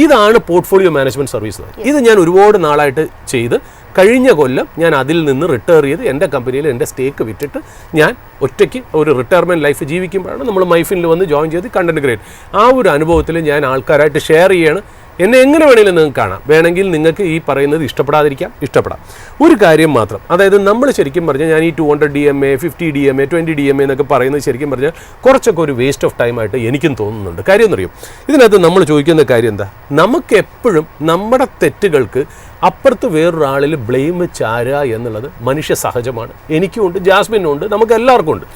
ഇതാണ് പോർട്ട്ഫോളിയോ മാനേജ്മെൻറ്റ് സർവീസ്. ഇത് ഞാൻ ഒരുപാട് നാളായിട്ട് ചെയ്ത് കഴിഞ്ഞ കൊല്ലം ഞാൻ അതിൽ നിന്ന് റിട്ടയർ ചെയ്ത് എൻ്റെ കമ്പനിയിൽ എൻ്റെ സ്റ്റേക്ക് വിറ്റിട്ട് ഞാൻ ഒറ്റയ്ക്ക് ഒരു റിട്ടയർമെൻറ്റ് ലൈഫ് ജീവിക്കുമ്പോഴാണ് നമ്മൾ മൈഫിനിൽ വന്ന് ജോയിൻ ചെയ്ത് കണ്ടന്റ് ക്രിയേറ്റ്. ആ ഒരു അനുഭവത്തിൽ ഞാൻ ആൾക്കാരായിട്ട് ഷെയർ ചെയ്യാണ്. എന്നെ എങ്ങനെ വേണമെങ്കിലും നിങ്ങൾക്ക് കാണാം, വേണമെങ്കിൽ നിങ്ങൾക്ക് ഈ പറയുന്നത് ഇഷ്ടപ്പെടാം. ഒരു കാര്യം മാത്രം, അതായത് നമ്മൾ ശരിക്കും പറഞ്ഞാൽ ഞാൻ ഈ 200 DMA 50 DMA 20 DMA എന്നൊക്കെ പറയുന്നത് ശരിക്കും പറഞ്ഞാൽ കുറച്ചൊക്കെ ഒരു വേസ്റ്റ് ഓഫ് ടൈം ആയിട്ട് എനിക്കും തോന്നുന്നുണ്ട്. കാര്യം എന്നറിയും, ഇതിനകത്ത് നമ്മൾ ചോദിക്കുന്ന കാര്യം എന്താ, നമുക്ക് എപ്പോഴും നമ്മുടെ തെറ്റുകൾക്ക് അപ്പുറത്ത് വേറൊരാളിൽ ബ്ലെയിം ചാരുക എന്നുള്ളത് മനുഷ്യ സഹജമാണ്. എനിക്കും ഉണ്ട്, ജാസ്മിനും ഉണ്ട്, നമുക്ക് എല്ലാവർക്കും ഉണ്ട്.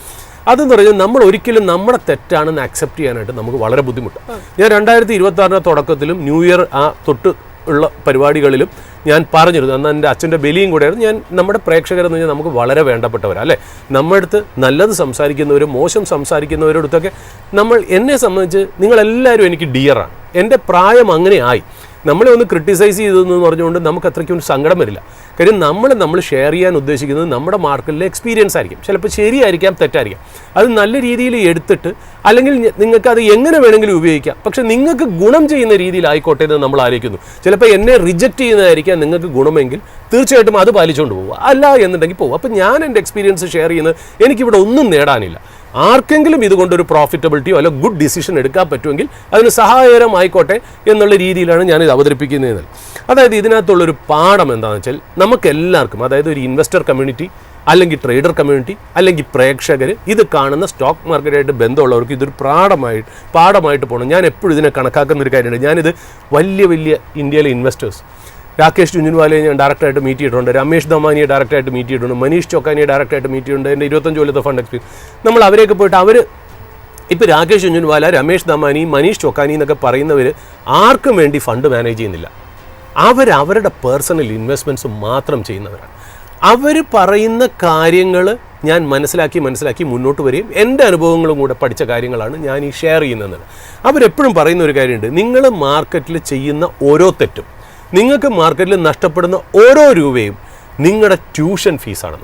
അതെന്ന് പറഞ്ഞാൽ നമ്മൾ ഒരിക്കലും നമ്മുടെ തെറ്റാണെന്ന് അക്സെപ്റ്റ് ചെയ്യാനായിട്ട് നമുക്ക് വളരെ ബുദ്ധിമുട്ടാണ്. ഞാൻ 2026 തുടക്കത്തിലും ന്യൂ ഇയർ തൊട്ട് ഉള്ള പരിപാടികളിലും ഞാൻ പറഞ്ഞിരുന്നു, അന്ന് എൻ്റെ അച്ഛൻ്റെ ബലിയും കൂടെയായിരുന്നു. ഞാൻ നമ്മുടെ പ്രേക്ഷകരെന്ന് പറഞ്ഞാൽ നമുക്ക് വളരെ വേണ്ടപ്പെട്ടവരാണ് അല്ലേ. നമ്മുടെ അടുത്ത് നല്ലത് സംസാരിക്കുന്നവരും മോശം സംസാരിക്കുന്നവരോടത്തൊക്കെ എന്നെ സംബന്ധിച്ച് നിങ്ങളെല്ലാവരും എനിക്ക് ഡിയറാണ്. എൻ്റെ പ്രായം അങ്ങനെ ആയി. നമ്മളെ ഒന്ന് ക്രിട്ടിസൈസ് ചെയ്തതെന്ന് പറഞ്ഞുകൊണ്ട് നമുക്ക് അത്രയ്ക്കൊരു സങ്കടം വരില്ല. കാര്യം നമ്മൾ ഷെയർ ചെയ്യാൻ ഉദ്ദേശിക്കുന്നത് നമ്മുടെ മാർക്കറ്റിലെ എക്സ്പീരിയൻസ് ആയിരിക്കും. ചിലപ്പോൾ ശരിയായിരിക്കാം, തെറ്റായിരിക്കാം. അത് നല്ല രീതിയിൽ എടുത്തിട്ട്, അല്ലെങ്കിൽ നിങ്ങൾക്ക് അത് എങ്ങനെ വേണമെങ്കിലും ഉപയോഗിക്കാം, പക്ഷെ നിങ്ങൾക്ക് ഗുണം ചെയ്യുന്ന രീതിയിലായിക്കോട്ടെ എന്ന് നമ്മൾ ആലോചിക്കുന്നു. ചിലപ്പോൾ എന്നെ റിജക്റ്റ് ചെയ്യുന്നതായിരിക്കാം നിങ്ങൾക്ക് ഗുണമെങ്കിൽ തീർച്ചയായിട്ടും അത് പാലിച്ചുകൊണ്ട് പോവുക, അല്ല എന്നുണ്ടെങ്കിൽ പോകും. അപ്പോൾ ഞാൻ എൻ്റെ എക്സ്പീരിയൻസ് ഷെയർ ചെയ്യുന്നത് എനിക്കിവിടെ ഒന്നും നേടാനില്ല. ആർക്കെങ്കിലും ഇതുകൊണ്ടൊരു പ്രോഫിറ്റബിലിറ്റിയോ അല്ല ഗുഡ് ഡിസിഷൻ എടുക്കാൻ പറ്റുമെങ്കിൽ അതിന് സഹായകരമായിക്കോട്ടെ എന്നുള്ള രീതിയിലാണ് ഞാനിത് അവതരിപ്പിക്കുന്നത്. അതായത് ഇതിനകത്തുള്ളൊരു പാഠം എന്താണെന്ന് വെച്ചാൽ, നമുക്കെല്ലാവർക്കും, അതായത് ഒരു ഇൻവെസ്റ്റർ കമ്മ്യൂണിറ്റി അല്ലെങ്കിൽ ട്രേഡർ കമ്മ്യൂണിറ്റി അല്ലെങ്കിൽ പ്രേക്ഷകർ, ഇത് കാണുന്ന സ്റ്റോക്ക് മാർക്കറ്റായിട്ട് ബന്ധമുള്ളവർക്ക് ഇതൊരു പാഠമായിട്ട് പോകണം. ഞാൻ എപ്പോഴും ഇതിനെ കണക്കാക്കുന്നൊരു കാര്യമുണ്ട്. ഞാനിത് വലിയ ഇന്ത്യയിലെ ഇൻവെസ്റ്റേഴ്സ്, രാകേഷ് ജുൻജുൻവാലയെ ഞാൻ ഡയറക്റ്റായിട്ട് മീറ്റ് ചെയ്തിട്ടുണ്ട്, രമേഷ് ദമാനിയെ ഡയറക്റ്റായിട്ട് മീറ്റ് ചെയ്തിട്ടുണ്ട്, മനീഷ് ചോക്കാനിയെ ഡയറക്റ്റായിട്ട് മീറ്റ് ചെയ്തിട്ടുണ്ട്. എൻ്റെ 25 കൊല്ലത്തെ ഫണ്ട് എക്സ്പീരിയൻസ്. നമ്മൾ അവരെയൊക്കെ പോയിട്ട് ഇപ്പോൾ രാകേഷ് ജുൻജുൻവാല, രമേഷ് ദമാനി, മനീഷ് ചോക്കാനി എന്നൊക്കെ പറയുന്നവർ ആർക്കും വേണ്ടി ഫണ്ട് മാനേജ് ചെയ്യുന്നില്ല. അവരുടെ പേഴ്സണൽ ഇൻവെസ്റ്റ്മെൻറ്റ്സ് മാത്രം ചെയ്യുന്നവരാണ്. അവർ പറയുന്ന കാര്യങ്ങൾ ഞാൻ മനസ്സിലാക്കി മുന്നോട്ട് വരികയും എൻ്റെ അനുഭവങ്ങളും കൂടെ പഠിച്ച കാര്യങ്ങളാണ് ഞാൻ ഈ ഷെയർ ചെയ്യുന്നത്. അവരെപ്പോഴും പറയുന്ന ഒരു കാര്യമുണ്ട്, നിങ്ങൾ മാർക്കറ്റിൽ ചെയ്യുന്ന ഓരോ തെറ്റും, നിങ്ങൾക്ക് മാർക്കറ്റിൽ നഷ്ടപ്പെടുന്ന ഓരോ രൂപയും നിങ്ങളുടെ ട്യൂഷൻ ഫീസാണ്.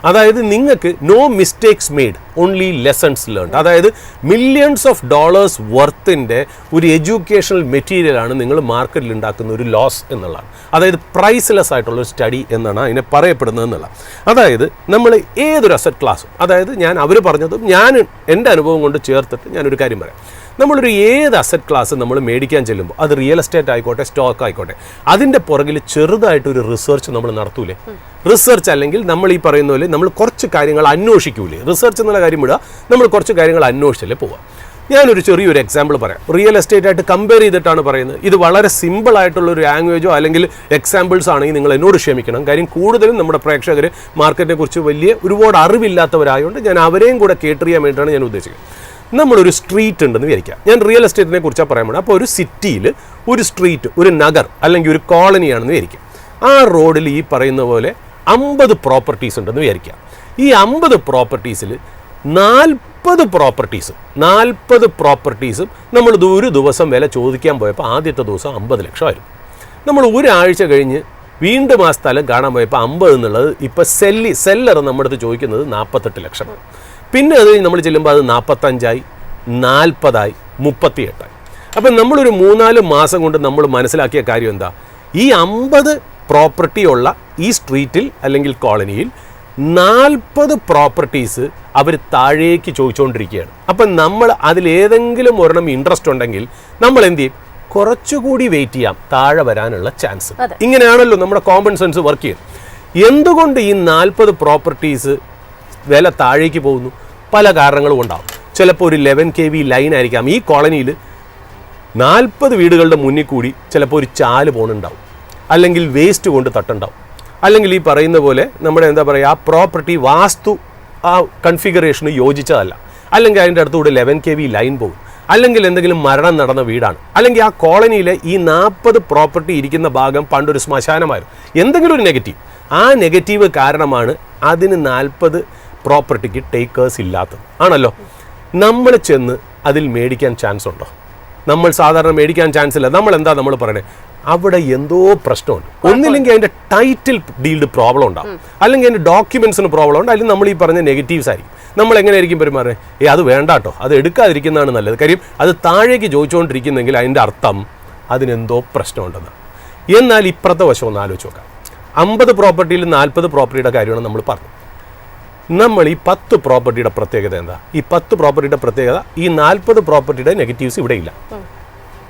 അതായത് നിങ്ങൾക്ക് no mistakes made, only lessons learn. അതായത് മില്യൺസ് ഓഫ് ഡോളേഴ്സ് വർത്തിൻ്റെ ഒരു എഡ്യൂക്കേഷണൽ മെറ്റീരിയലാണ് നിങ്ങൾ മാർക്കറ്റിൽ ഉണ്ടാക്കുന്ന ഒരു ലോസ് എന്നുള്ളതാണ്. അതായത് പ്രൈസ്ലെസ് ആയിട്ടുള്ളൊരു സ്റ്റഡി എന്നാണ് അതിനെ പറയപ്പെടുന്നത് എന്നുള്ള. അതായത് നമ്മൾ ഏതൊരു അസറ്റ് ക്ലാസ്സും, അതായത് അവർ പറഞ്ഞതും ഞാൻ എൻ്റെ അനുഭവം കൊണ്ട് ചേർത്തിട്ട് ഞാനൊരു കാര്യം പറയാം. നമ്മളൊരു ഏത് അസറ്റ് ക്ലാസ് നമ്മൾ മേടിക്കാൻ ചെല്ലുമ്പോൾ, അത് റിയൽ എസ്റ്റേറ്റ് ആയിക്കോട്ടെ സ്റ്റോക്ക് ആയിക്കോട്ടെ, അതിൻ്റെ പുറകിൽ ചെറുതായിട്ടൊരു റിസർച്ച് നമ്മൾ നടത്തൂലേ. റിസർച്ച് അല്ലെങ്കിൽ നമ്മൾ ഈ പറയുന്ന പോലെ നമ്മൾ കുറച്ച് കാര്യങ്ങൾ അന്വേഷിക്കൂലേ. റിസർച്ച് എന്നുള്ള കാര്യം വിടുക, നമ്മൾ കുറച്ച് കാര്യങ്ങൾ അന്വേഷിച്ചല്ലേ പോവുക. ഞാനൊരു ചെറിയൊരു എക്സാമ്പിൾ പറയാം. റിയൽ എസ്റ്റേറ്റ് ആയിട്ട് കമ്പയർ ചെയ്തിട്ടാണ് പറയുന്നത്. ഇത് വളരെ സിമ്പിൾ ആയിട്ടുള്ളൊരു ലാംഗ്വേജോ അല്ലെങ്കിൽ എക്സാമ്പിൾസ് ആണെങ്കിൽ നിങ്ങൾ എന്നോട് ക്ഷമിക്കണം. കാര്യം കൂടുതലും നമ്മുടെ പ്രേക്ഷകർ മാർക്കറ്റിനെ കുറിച്ച് ഒരുപാട് അറിവില്ലാത്തവരായതുകൊണ്ട് ഞാൻ അവരെയും കൂടെ കേട്ടറിയാൻ വേണ്ടിയിട്ടാണ് ഞാൻ ഉദ്ദേശിക്കുന്നത്. നമ്മളൊരു സ്ട്രീറ്റ് ഉണ്ടെന്ന് വിചാരിക്കാം. ഞാൻ റിയൽ എസ്റ്റേറ്റിനെ കുറിച്ചാണ് പറയാൻ പോകുന്നത്. അപ്പോൾ ഒരു സിറ്റിയിൽ ഒരു സ്ട്രീറ്റ്, ഒരു നഗർ അല്ലെങ്കിൽ ഒരു കോളനിയാണെന്ന് വിചാരിക്കാം. ആ റോഡിൽ ഈ പറയുന്ന പോലെ 50 പ്രോപ്പർട്ടീസ് ഉണ്ടെന്ന് വിചാരിക്കാം. ഈ 50 പ്രോപ്പർട്ടീസിൽ 40 പ്രോപ്പർട്ടീസും നമ്മൾ ഒരു ദിവസം വില ചോദിക്കാൻ പോയപ്പോൾ ആദ്യത്തെ ദിവസം 50 ലക്ഷമായിരുന്നു. നമ്മൾ ഒരാഴ്ച കഴിഞ്ഞ് വീണ്ടും ആ സ്ഥലം കാണാൻ പോയപ്പോൾ 50 എന്നുള്ളത് ഇപ്പോൾ സെല്ലർ നമ്മുടെ അടുത്ത് ചോദിക്കുന്നത് 48 ലക്ഷമാണ്. പിന്നെ അത് നമ്മൾ ചെല്ലുമ്പോൾ അത് 45ആയി, 40ആയി, 38ആയി. അപ്പം നമ്മളൊരു 3-4 മാസം കൊണ്ട് നമ്മൾ മനസ്സിലാക്കിയ കാര്യം എന്താ? ഈ 50 പ്രോപ്പർട്ടി ഉള്ള ഈ സ്ട്രീറ്റിൽ അല്ലെങ്കിൽ കോളനിയിൽ 40 പ്രോപ്പർട്ടീസ് അവർ താഴേക്ക് ചോദിച്ചുകൊണ്ടിരിക്കുകയാണ്. അപ്പം നമ്മൾ അതിലേതെങ്കിലും ഒരെണ്ണം ഇൻട്രസ്റ്റ് ഉണ്ടെങ്കിൽ നമ്മൾ എന്ത് ചെയ്യും? കുറച്ചുകൂടി വെയിറ്റ് ചെയ്യാം, താഴെ വരാനുള്ള ചാൻസ്. ഇങ്ങനെയാണല്ലോ നമ്മുടെ കോമൺ സെൻസ് വർക്ക് ചെയ്യുന്നത്. എന്തുകൊണ്ട് ഈ 40 പ്രോപ്പർട്ടീസ് വില താഴേക്ക് പോകുന്നു? പല കാരണങ്ങളും ഉണ്ടാവും. ചിലപ്പോൾ ഒരു 11 kV ലൈൻ ആയിരിക്കാം. ഈ കോളനിയിൽ 40 വീടുകളുടെ മുന്നിൽ കൂടി ചിലപ്പോൾ ഒരു ചാല് പോകുന്നുണ്ടാവും, അല്ലെങ്കിൽ വേസ്റ്റ് കൊണ്ട് തട്ടുണ്ടാവും, അല്ലെങ്കിൽ ഈ പറയുന്ന പോലെ നമ്മുടെ എന്താ പറയുക, ആ പ്രോപ്പർട്ടി വാസ്തു ആ കൺഫിഗറേഷന് യോജിച്ചതല്ല, അല്ലെങ്കിൽ അതിൻ്റെ അടുത്തുകൂടെ 11 kV ലൈൻ പോകും, അല്ലെങ്കിൽ എന്തെങ്കിലും മരണം നടന്ന വീടാണ്, അല്ലെങ്കിൽ ആ കോളനിയിലെ ഈ 40 പ്രോപ്പർട്ടി ഇരിക്കുന്ന ഭാഗം പണ്ടൊരു ശ്മശാനമായിരുന്നു. എന്തെങ്കിലും ഒരു നെഗറ്റീവ്, ആ നെഗറ്റീവ് കാരണമാണ് അതിന് 40 പ്രോപ്പർട്ടിക്ക് ടേക്കേഴ്സ് ഇല്ലാത്തത്. ആണല്ലോ. നമ്മൾ ചെന്ന് അതിൽ മേടിക്കാൻ ചാൻസ് ഉണ്ടോ? നമ്മൾ സാധാരണ മേടിക്കാൻ ചാൻസ് ഇല്ല. നമ്മൾ പറയണേ അവിടെ എന്തോ പ്രശ്നമുണ്ട്. ഒന്നില്ലെങ്കിൽ അതിൻ്റെ ടൈറ്റിൽ ഡീൽഡ് പ്രോബ്ലം ഉണ്ടാവും, അല്ലെങ്കിൽ അതിൻ്റെ ഡോക്യുമെൻസിന് പ്രോബ്ലം ഉണ്ട്, അല്ലെങ്കിൽ നമ്മൾ ഈ പറഞ്ഞ നെഗറ്റീവ്സ് ആയിരിക്കും. നമ്മൾ എങ്ങനെയായിരിക്കും പെരുമാറുന്നത്? അത് വേണ്ട കേട്ടോ, അത് എടുക്കാതിരിക്കുന്നതാണ് നല്ലത്. കാര്യം അത് താഴേക്ക് ചോദിച്ചുകൊണ്ടിരിക്കുന്നെങ്കിൽ അതിൻ്റെ അർത്ഥം അതിനെന്തോ പ്രശ്നമുണ്ടെന്ന്. എന്നാൽ ഇപ്പുറത്തെ വശം ഒന്ന് ആലോചിച്ച് നോക്കാം. 50 പ്രോപ്പർട്ടിയിൽ 40 പ്രോപ്പർട്ടിയുടെ കാര്യമാണ് നമ്മൾ പറഞ്ഞു. നമ്മൾ ഈ 10 പ്രോപ്പർട്ടിയുടെ പ്രത്യേകത എന്താ? ഈ 10 പ്രോപ്പർട്ടിയുടെ പ്രത്യേകത, ഈ 40 പ്രോപ്പർട്ടിയുടെ നെഗറ്റീവ്സ് ഇവിടെ ഇല്ല.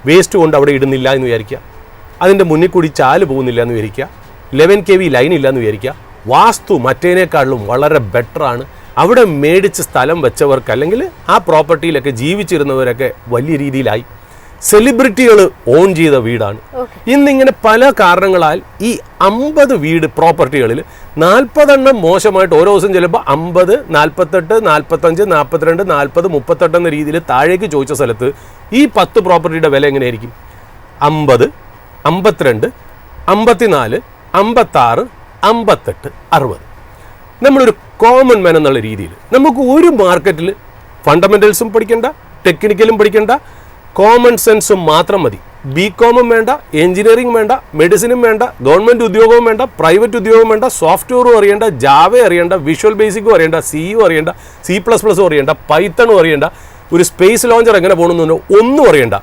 വേസ്റ്റ് കൊണ്ട് അവിടെ ഇടുന്നില്ല എന്ന് വിചാരിക്കുക, അതിൻ്റെ മുന്നിൽ കൂടി ചാല് പോകുന്നില്ല എന്ന് വിചാരിക്കുക, 11 kV ലൈൻ ഇല്ല എന്ന് വിചാരിക്കുക, വാസ്തു മറ്റേനേക്കാളും വളരെ ബെറ്ററാണ്. അവിടെ മേടിച്ച് സ്ഥലം വെച്ചവർക്ക് അല്ലെങ്കിൽ ആ പ്രോപ്പർട്ടിയിലൊക്കെ ജീവിച്ചിരുന്നവരൊക്കെ വലിയ രീതിയിലായി, സെലിബ്രിറ്റികൾ ഓൺ ചെയ്ത വീടാണ്. ഇന്നിങ്ങനെ പല കാരണങ്ങളാൽ ഈ 50 വീട് പ്രോപ്പർട്ടികളിൽ 40 എണ്ണം മോശമായിട്ട് ഓരോ ദിവസം ചിലപ്പോൾ 50, 48, 45, 42, 40, 38 എന്ന രീതിയിൽ താഴേക്ക് ചോദിച്ച സ്ഥലത്ത് ഈ 10 പ്രോപ്പർട്ടിയുടെ വില എങ്ങനെയായിരിക്കും? 50, 52, 54, 56, 58, 60. നമ്മളൊരു കോമൺ മാൻ എന്നുള്ള രീതിയിൽ നമുക്ക് ഒരു മാർക്കറ്റിൽ ഫണ്ടമെൻ്റൽസും പഠിക്കേണ്ട, ടെക്നിക്കലും പഠിക്കേണ്ട, കോമൺ സെൻസും മാത്രം മതി. ബികോമും വേണ്ട, എഞ്ചിനീയറിംഗ് വേണ്ട, മെഡിസിനും വേണ്ട, ഗവൺമെൻറ് ഉദ്യോഗവും വേണ്ട, പ്രൈവറ്റ് ഉദ്യോഗവും വേണ്ട, സോഫ്റ്റ്വെയറും അറിയേണ്ട, ജാവ അറിയേണ്ട, വിഷ്വൽ ബേസിക്കും അറിയേണ്ട, സിയും അറിയേണ്ട, C++ അറിയേണ്ട, പൈത്തണും അറിയേണ്ട, ഒരു സ്പേസ് ലോഞ്ചർ എങ്ങനെ പോകണമെന്നോ ഒന്നും അറിയേണ്ട.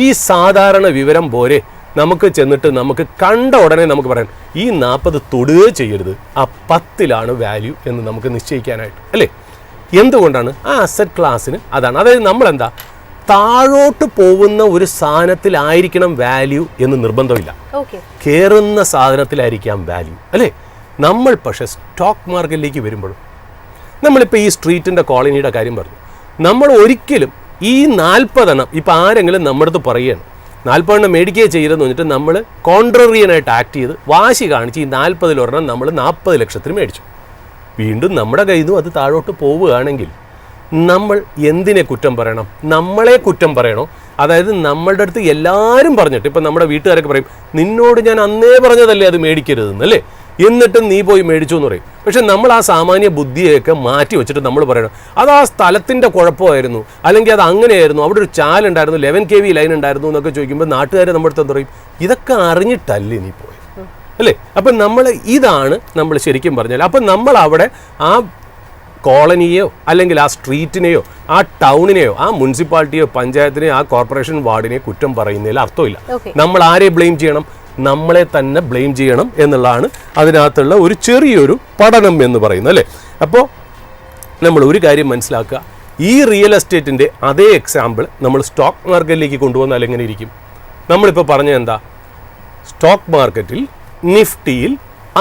ഈ സാധാരണ വിവരം പോരെ നമുക്ക് ചെന്നിട്ട് നമുക്ക് കണ്ട ഉടനെ നമുക്ക് പറയാം ഈ 40 തൊടുകയോ ചെയ്യരുത്, ആ 10ലാണ് വാല്യൂ എന്ന് നമുക്ക് നിശ്ചയിക്കാനായിട്ട്, അല്ലേ? എന്തുകൊണ്ടാണ്? ആ അസറ്റ് ക്ലാസ്സിന് അതാണ്. അതായത് നമ്മളെന്താ താഴോട്ട് പോകുന്ന ഒരു സാധനത്തിലായിരിക്കണം വാല്യൂ എന്ന് നിർബന്ധമില്ല, കയറുന്ന സാധനത്തിലായിരിക്കാം വാല്യൂ, അല്ലേ? നമ്മൾ പക്ഷേ സ്റ്റോക്ക് മാർക്കറ്റിലേക്ക് വരുമ്പോഴും നമ്മളിപ്പോൾ ഈ സ്ട്രീറ്റിൻ്റെ കോളനിയുടെ കാര്യം പറഞ്ഞു. നമ്മൾ ഒരിക്കലും ഈ 40 എണ്ണം ഇപ്പം ആരെങ്കിലും നമ്മുടെ അടുത്ത് പറയുകയാണ് 40 എണ്ണം മേടിക്കുകയോ ചെയ്യരുതെന്ന് പറഞ്ഞിട്ട് നമ്മൾ കോൺട്രറിയനായിട്ട് ആക്ട് ചെയ്ത് വാശി കാണിച്ച് ഈ 40 ഒരെണ്ണം നമ്മൾ 40 ലക്ഷത്തിന് മേടിച്ചു. വീണ്ടും നമ്മുടെ കയ്യിൽ നിന്നും അത് താഴോട്ട് പോവുകയാണെങ്കിൽ നമ്മൾ എന്തിനെ കുറ്റം പറയണം? നമ്മളെ കുറ്റം പറയണോ? അതായത് നമ്മളുടെ അടുത്ത് എല്ലാവരും പറഞ്ഞിട്ട്, ഇപ്പം നമ്മുടെ വീട്ടുകാരൊക്കെ പറയും നിന്നോട് ഞാൻ അന്നേ പറഞ്ഞതല്ലേ അത് മേടിക്കരുതെന്ന്, അല്ലേ? എന്നിട്ടും നീ പോയി മേടിച്ചു എന്ന് പറയും. പക്ഷെ നമ്മൾ ആ സാമാന്യ ബുദ്ധിയൊക്കെ മാറ്റി വെച്ചിട്ട് നമ്മൾ പറയണം അത് ആ സ്ഥലത്തിൻ്റെ കുഴപ്പമായിരുന്നു, അല്ലെങ്കിൽ അത് അങ്ങനെയായിരുന്നു, അവിടെ ഒരു ചാലുണ്ടായിരുന്നു, 11 kV ലൈൻ ഉണ്ടായിരുന്നു എന്നൊക്കെ ചോദിക്കുമ്പോൾ നാട്ടുകാർ നമ്മുടെ അടുത്ത് പറയും ഇതൊക്കെ അറിഞ്ഞിട്ടല്ലേ നീ പോയത്, അല്ലേ? അപ്പം ഇതാണ് നമ്മൾ ശരിക്കും പറഞ്ഞാൽ. അപ്പം നമ്മൾ അവിടെ ആ കോളനിയെയോ അല്ലെങ്കിൽ ആ സ്ട്രീറ്റിനെയോ ആ ടൗണിനെയോ ആ മുനിസിപ്പാലിറ്റിയോ പഞ്ചായത്തിനെയോ ആ കോർപ്പറേഷൻ വാർഡിനെയോ കുറ്റം പറയുന്നതിൽ അർത്ഥമില്ല. നമ്മൾ ആരെ ബ്ലെയിം ചെയ്യണം? നമ്മളെ തന്നെ ബ്ലെയിം ചെയ്യണം എന്നുള്ളതാണ് അതിനകത്തുള്ള ഒരു ചെറിയൊരു പഠനം എന്ന് പറയുന്നത്, അല്ലേ? അപ്പോൾ നമ്മൾ ഒരു കാര്യം മനസ്സിലാക്കുക, ഈ റിയൽ എസ്റ്റേറ്റിൻ്റെ അതേ എക്സാമ്പിൾ നമ്മൾ സ്റ്റോക്ക് മാർക്കറ്റിലേക്ക് കൊണ്ടുവന്നാൽ എങ്ങനെ ഇരിക്കും? നമ്മളിപ്പോൾ പറഞ്ഞ എന്താ? സ്റ്റോക്ക് മാർക്കറ്റിൽ നിഫ്റ്റിയിൽ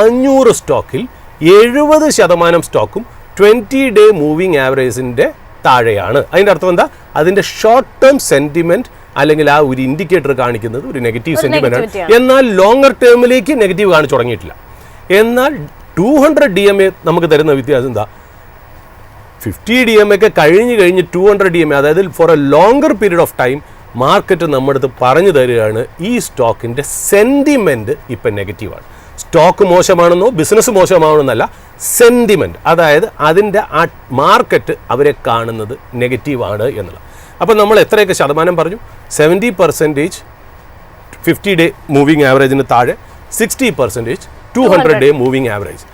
500 സ്റ്റോക്കിൽ 70% സ്റ്റോക്കും 20-day മൂവിങ് ആവറേജിൻ്റെ താഴെയാണ്. അതിൻ്റെ അർത്ഥം എന്താ? അതിൻ്റെ ഷോർട്ട് ടേം സെൻറ്റിമെൻറ്റ് അല്ലെങ്കിൽ ആ ഒരു ഇൻഡിക്കേറ്റർ കാണിക്കുന്നത് ഒരു നെഗറ്റീവ് സെൻറ്റിമെൻ്റ് ആണ്. എന്നാൽ ലോങ്ങർ ടേമിലേക്ക് നെഗറ്റീവ് കാണിച്ചു തുടങ്ങിയിട്ടില്ല. എന്നാൽ 200 DMA നമുക്ക് തരുന്ന വ്യത്യാസം എന്താ? 50 DMA ഒക്കെ കഴിഞ്ഞ് 200 DMA, അതായത് for a longer period of time market നമ്മുടെ അടുത്ത് പറഞ്ഞു തരികയാണ് ഈ സ്റ്റോക്കിൻ്റെ സെൻറ്റിമെൻറ്റ് ഇപ്പം നെഗറ്റീവാണ്. സ്റ്റോക്ക് മോശമാണെന്നോ ബിസിനസ് മോശമാണെന്നല്ല, സെൻറ്റിമെൻറ്റ്, അതായത് അതിൻ്റെ ആ മാർക്കറ്റ് അവരെ കാണുന്നത് നെഗറ്റീവാണ് എന്നുള്ളത്. അപ്പം നമ്മൾ എത്രയൊക്കെ ശതമാനം പറഞ്ഞു? 70% 50 ഡേ മൂവിങ് ആവറേജിന് താഴെ, 60% 200 ഡേ മൂവിങ് ആവറേജ്.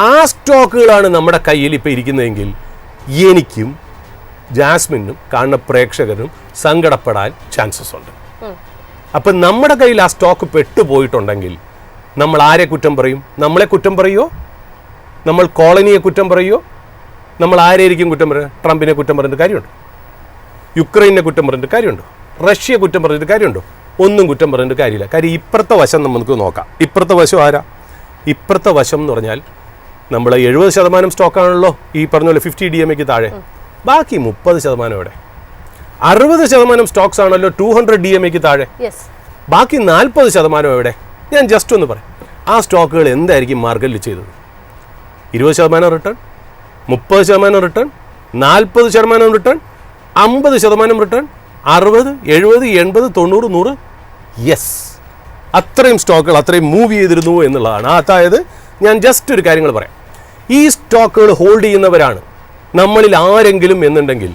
ആ സ്റ്റോക്കുകളാണ് നമ്മുടെ കയ്യിൽ ഇപ്പോൾ ഇരിക്കുന്നതെങ്കിൽ എനിക്കും ജാസ്മിനും കാണുന്ന പ്രേക്ഷകരും സങ്കടപ്പെടാൻ ചാൻസസ് ഉണ്ട്. അപ്പം നമ്മുടെ കയ്യിൽ ആ സ്റ്റോക്ക് പെട്ടുപോയിട്ടുണ്ടെങ്കിൽ നമ്മൾ ആരെ കുറ്റം പറയും? നമ്മളെ കുറ്റം പറയുമോ? നമ്മൾ കോളനിയെ കുറ്റം പറയുമോ? നമ്മൾ ആരെയായിരിക്കും കുറ്റം പറയുക? ട്രംപിനെ കുറ്റം പറഞ്ഞിട്ട് കാര്യമുണ്ടോ? യുക്രൈനെ കുറ്റം പറഞ്ഞിട്ട് കാര്യമുണ്ടോ? റഷ്യ കുറ്റം പറഞ്ഞിട്ട് കാര്യമുണ്ടോ? ഒന്നും കുറ്റം പറഞ്ഞിട്ട് കാര്യമില്ല. കാര്യം ഇപ്പുറത്തെ വശം നമുക്ക് നോക്കാം. ഇപ്പുറത്തെ വശം ആരാ? ഇപ്പുറത്തെ വശം എന്ന് പറഞ്ഞാൽ നമ്മൾ 70% സ്റ്റോക്കാണല്ലോ ഈ പറഞ്ഞ പോലെ 50 DMAക്ക് താഴെ. ബാക്കി 30% എവിടെ? 60% സ്റ്റോക്സ് ആണല്ലോ 200 DMAക്ക് താഴെ. ബാക്കി 40% എവിടെ? ഞാൻ ജസ്റ്റ് ഒന്ന് പറയാം. ആ സ്റ്റോക്കുകൾ എന്തായിരിക്കും മാർക്കറ്റിൽ ചെയ്തത്? 20% return, 30% return, 40% return, 50% return, 60, 70, 80, 90, 100. Yes, അത്രയും സ്റ്റോക്കുകൾ അത്രയും മൂവ് ചെയ്തിരുന്നു എന്നുള്ളതാണ്. അതായത് ഞാൻ ജസ്റ്റ് ഒരു കാര്യങ്ങൾ പറയാം. ഈ സ്റ്റോക്കുകൾ ഹോൾഡ് ചെയ്യുന്നവരാണ് നമ്മളിൽ ആരെങ്കിലും എന്നുണ്ടെങ്കിൽ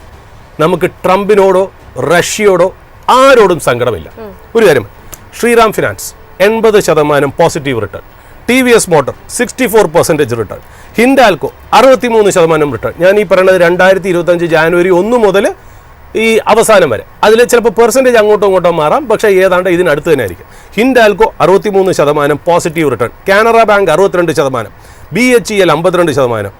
നമുക്ക് ട്രംപിനോടോ റഷ്യയോടോ ആരോടും സങ്കടമില്ല. ഒരു കാര്യം, Shriram finance 80% positive return, TVS motor 64% return, Hindalco 63% return. ഞാൻ ഈ പറയുന്നത് 2025 ജാനുവരി 1 മുതൽ ഈ അവസാനം വരെ. അതിൽ ചിലപ്പോൾ പെർസെൻറ്റേജ് അങ്ങോട്ടോ ഇങ്ങോട്ടോ മാറാം, പക്ഷേ ഏതാണ്ട് ഇതിനടുത്ത് തന്നെ ആയിരിക്കും. Hindalco 63% positive return, Canara bank 62%, BHEL 52%,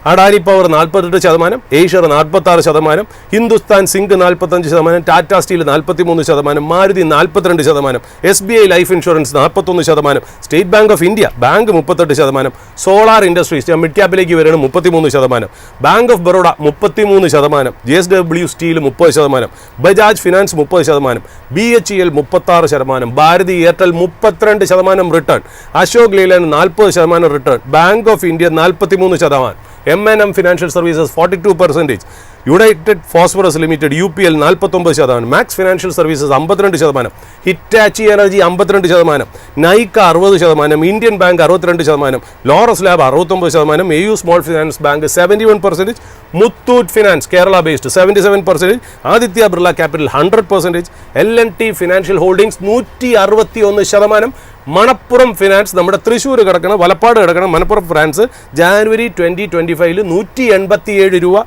Adani power 48%, ഏഷ്യർ 46%, Hindustan zinc 45%, Tata steel 43%, Maruti 42%, SBI life insurance 41%, State Bank of India bank 38%, solar industries ഞാൻ മിഡ് ക്യാപ്പിലേക്ക് വരികയാണ് 33%, bank of Baroda 33%, JSW steel 30%, Bajaj finance 30%, BHEL 36%, Bharti Airtel 32% return, Ashok Leyland 40% return, bank of India 43%, M&M financial services 42%, united phosphorus limited UPL 49%, max financial services 52%, Hitachi energy 52%, Nykaa 60%, Indian bank 62%, Laurus lab 69%, AU small finance bank 71%, Muthoot finance Kerala based 77%, Aditya Birla capital 100%, L&T financial holdings 161%, Manappuram finance നമ്മുടെ തൃശ്ശൂർ കിടക്കണം, വലപ്പാട് കിടക്കണം, Manappuram finance January 2025 187 രൂപ,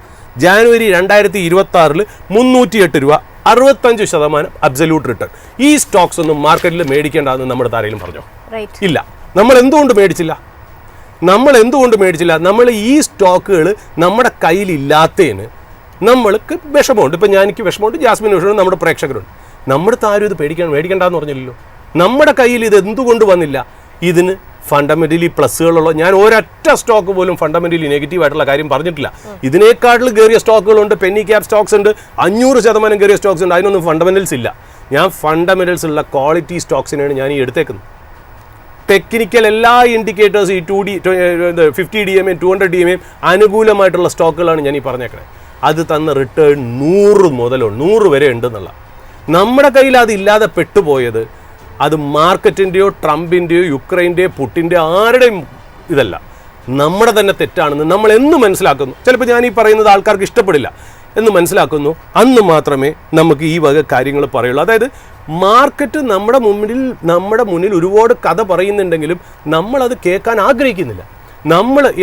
ജാനുവരി 2026 308 രൂപ, 65% absolute return. ഈ Stokes ഒന്നും മാർക്കറ്റിൽ മേടിക്കേണ്ടതെന്ന് നമ്മുടെ താരയിലും പറഞ്ഞോ? ഇല്ല. നമ്മൾ എന്തുകൊണ്ട് മേടിച്ചില്ല? നമ്മൾ ഈ സ്റ്റോക്കുകൾ നമ്മുടെ കയ്യിലില്ലാത്തതിന് നമ്മൾക്ക് വിഷമമുണ്ട്. ഇപ്പം എനിക്ക് വിഷമമുണ്ട്, ജാസ്മിന് വിഷമമുണ്ട്, നമ്മുടെ പ്രേക്ഷകരുണ്ട്. നമ്മുടെ താരം ഇത് മേടിക്കേണ്ടെന്ന് പറഞ്ഞില്ലല്ലോ. നമ്മുടെ കയ്യിൽ ഇത് എന്തുകൊണ്ട് വന്നില്ല? ഇതിന് ഫണ്ടമെൻ്റലി പ്ലസ്സുകളുള്ള, ഞാൻ ഒരൊറ്റ സ്റ്റോക്ക് പോലും ഫണ്ടമെൻ്റലി നെഗറ്റീവ് ആയിട്ടുള്ള കാര്യം പറഞ്ഞിട്ടില്ല. ഇതിനേക്കാട്ടിൽ കയറിയ സ്റ്റോക്കുകളുണ്ട്, പെന്നി ക്യാപ് സ്റ്റോക്സ് ഉണ്ട്, 500% കയറിയ സ്റ്റോക്സ് ഉണ്ട്. അതിനൊന്നും ഫണ്ടമെൻ്റൽസ് ഇല്ല. ഞാൻ ഫണ്ടമെൻ്റൽസ് ഉള്ള ക്വാളിറ്റി സ്റ്റോക്സിനെയാണ് ഞാൻ ഈ എടുത്തേക്കുന്നത്. ടെക്നിക്കൽ എല്ലാ ഇൻഡിക്കേറ്റേഴ്സ് ഈ 50 DMA 200 DMA അനുകൂലമായിട്ടുള്ള സ്റ്റോക്കുകളാണ് ഞാൻ ഈ പറഞ്ഞേക്കണേ. അത് തന്ന റിട്ടേൺ 100 മുതൽ 100 വരെ ഉണ്ടെന്നുള്ള. നമ്മുടെ കയ്യിൽ അതില്ലാതെ പെട്ടുപോയത് അത് മാർക്കറ്റിൻ്റെയോ ട്രംപിൻ്റെയോ യുക്രൈൻ്റെയോ പുട്ടിൻ്റെയോ ആരുടെയും ഇതല്ല, നമ്മുടെ തന്നെ തെറ്റാണെന്ന് നമ്മൾ എന്ന് മനസ്സിലാക്കുന്നു. ചിലപ്പോൾ ഞാൻ ഈ പറയുന്നത് ആൾക്കാർക്ക് ഇഷ്ടപ്പെടില്ല എന്ന് മനസ്സിലാക്കുന്നു, അന്ന് മാത്രമേ നമുക്ക് ഈ വക കാര്യങ്ങൾ പറയുള്ളൂ. അതായത് മാർക്കറ്റ് നമ്മുടെ മുന്നിൽ ഒരുപാട് കഥ പറയുന്നുണ്ടെങ്കിലും നമ്മളത് കേൾക്കാൻ ആഗ്രഹിക്കുന്നില്ല.